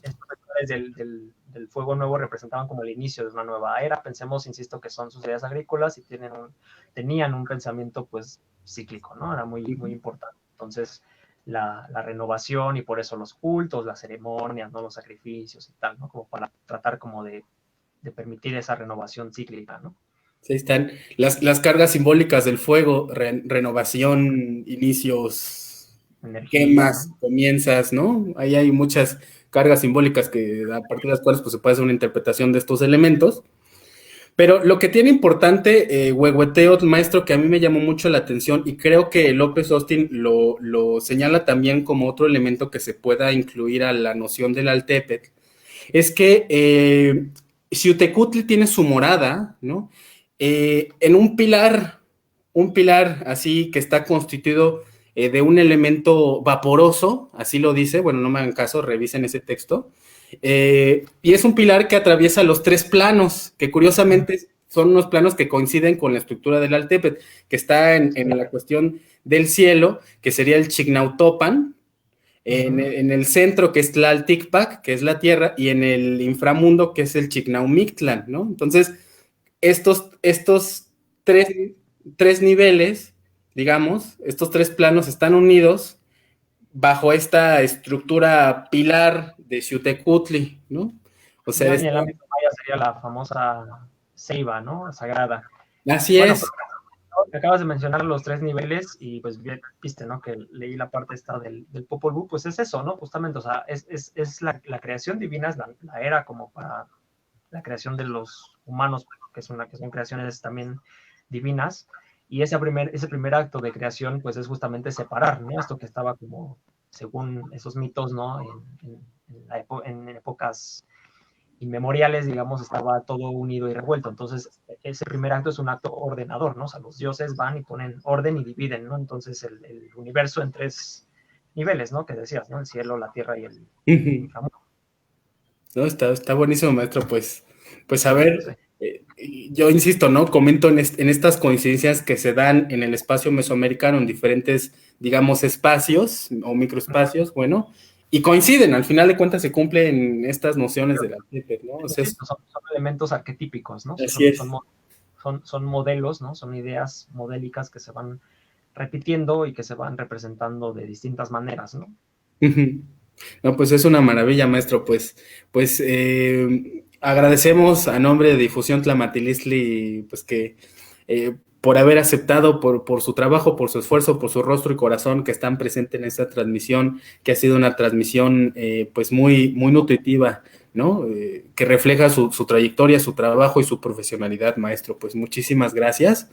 Del fuego nuevo representaban como el inicio de una nueva era. Pensemos, insisto, que son sociedades agrícolas y tenían un pensamiento pues cíclico, ¿no? Era muy importante. Entonces, la renovación y por eso los cultos, las ceremonias, ¿no? Los sacrificios y tal, ¿no? Como para tratar como de permitir esa renovación cíclica, ¿no? Ahí están las cargas simbólicas del fuego, renovación, inicios, energía, quemas, ¿no? Comienzas, ¿no? Ahí hay muchas cargas simbólicas que a partir de las cuales pues, se puede hacer una interpretación de estos elementos. Pero lo que tiene importante, Huehueteotl, maestro, que a mí me llamó mucho la atención y creo que López Austin lo señala también como otro elemento que se pueda incluir a la noción del Altépec, es que Xiuhtecutli tiene su morada, ¿no? En un pilar así que está constituido de un elemento vaporoso, así lo dice, bueno, no me hagan caso, revisen ese texto, y es un pilar que atraviesa los 3 planos, que curiosamente son unos planos que coinciden con la estructura del Altépec, que está en la cuestión del cielo, que sería el Chignautopan, en el centro, que es Tlalticpac, que es la tierra, y en el inframundo, que es el Chignaumichtlan, ¿no? Entonces, estos 3 niveles, digamos, estos 3 planos están unidos bajo esta estructura pilar de Xiuhtecutli, ¿no? O sea, en el ámbito maya sería la famosa ceiba, ¿no? Sagrada. Así bueno, es. Acabas de mencionar los 3 niveles y pues viste, ¿no? Que leí la parte esta del Popol Vuh, pues es eso, ¿no? Justamente, o sea, es la creación divina, es la era como para la creación de los humanos, que son creaciones también divinas, y ese primer acto de creación, pues es justamente separar, ¿no? Esto que estaba como, según esos mitos, ¿no? En épocas inmemoriales, digamos, estaba todo unido y revuelto. Entonces, ese primer acto es un acto ordenador, ¿no? O sea, los dioses van y ponen orden y dividen, ¿no? Entonces, el universo en 3 niveles, ¿no? Que decías, ¿no? El cielo, la tierra y el inframundo. No, está buenísimo, maestro. Pues a ver, yo insisto, ¿no? Comento en estas coincidencias que se dan en el espacio mesoamericano, en diferentes, digamos, espacios o microespacios, bueno, y coinciden, al final de cuentas se cumplen estas nociones de la Tepe, ¿no? O sea, son elementos arquetípicos, ¿no? Así es. Son modelos, ¿no? Son ideas modélicas que se van repitiendo y que se van representando de distintas maneras, ¿no? No, pues es una maravilla, maestro. Pues agradecemos a nombre de Difusión Tlamatilistli, pues que por haber aceptado, por su trabajo, por su esfuerzo, por su rostro y corazón que están presentes en esta transmisión, que ha sido una transmisión pues muy, muy nutritiva, ¿no? Que refleja su trayectoria, su trabajo y su profesionalidad, maestro. Pues muchísimas gracias.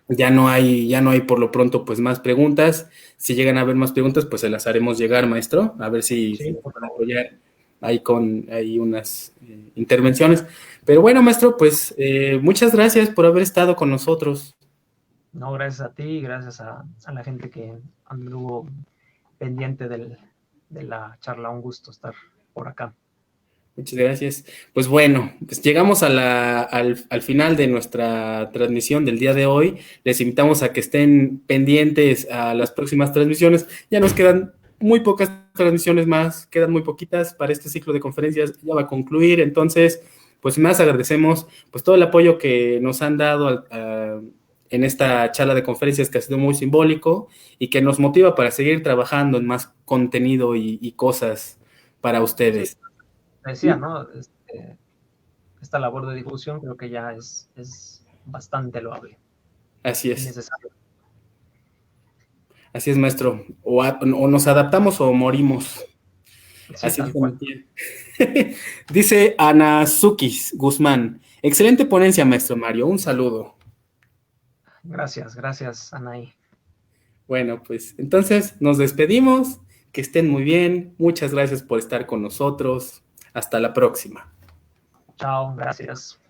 Ya no hay por lo pronto pues más preguntas. Si llegan a haber más preguntas, pues se las haremos llegar, maestro, a ver si pueden apoyar ahí con unas intervenciones. Pero bueno, maestro, pues muchas gracias por haber estado con nosotros. No, gracias a ti, gracias a la gente que anduvo pendiente de la charla. Un gusto estar por acá. Muchas gracias. Pues bueno, pues llegamos al final de nuestra transmisión del día de hoy. Les invitamos a que estén pendientes a las próximas transmisiones. Ya nos quedan muy pocas transmisiones más, quedan muy poquitas para este ciclo de conferencias, ya va a concluir. Entonces, pues más agradecemos pues todo el apoyo que nos han dado en esta charla de conferencias, que ha sido muy simbólico y que nos motiva para seguir trabajando en más contenido y cosas para ustedes. Sí. Decía, ¿no? Esta labor de difusión creo que ya es bastante loable. Así es. Necesario. Así es, maestro. O nos adaptamos o morimos. Sí, así tal cual. Dice Anazukis Guzmán. Excelente ponencia, maestro Mario. Un saludo. Gracias, Anaí. Bueno, pues entonces nos despedimos. Que estén muy bien. Muchas gracias por estar con nosotros. Hasta la próxima. Chao, gracias.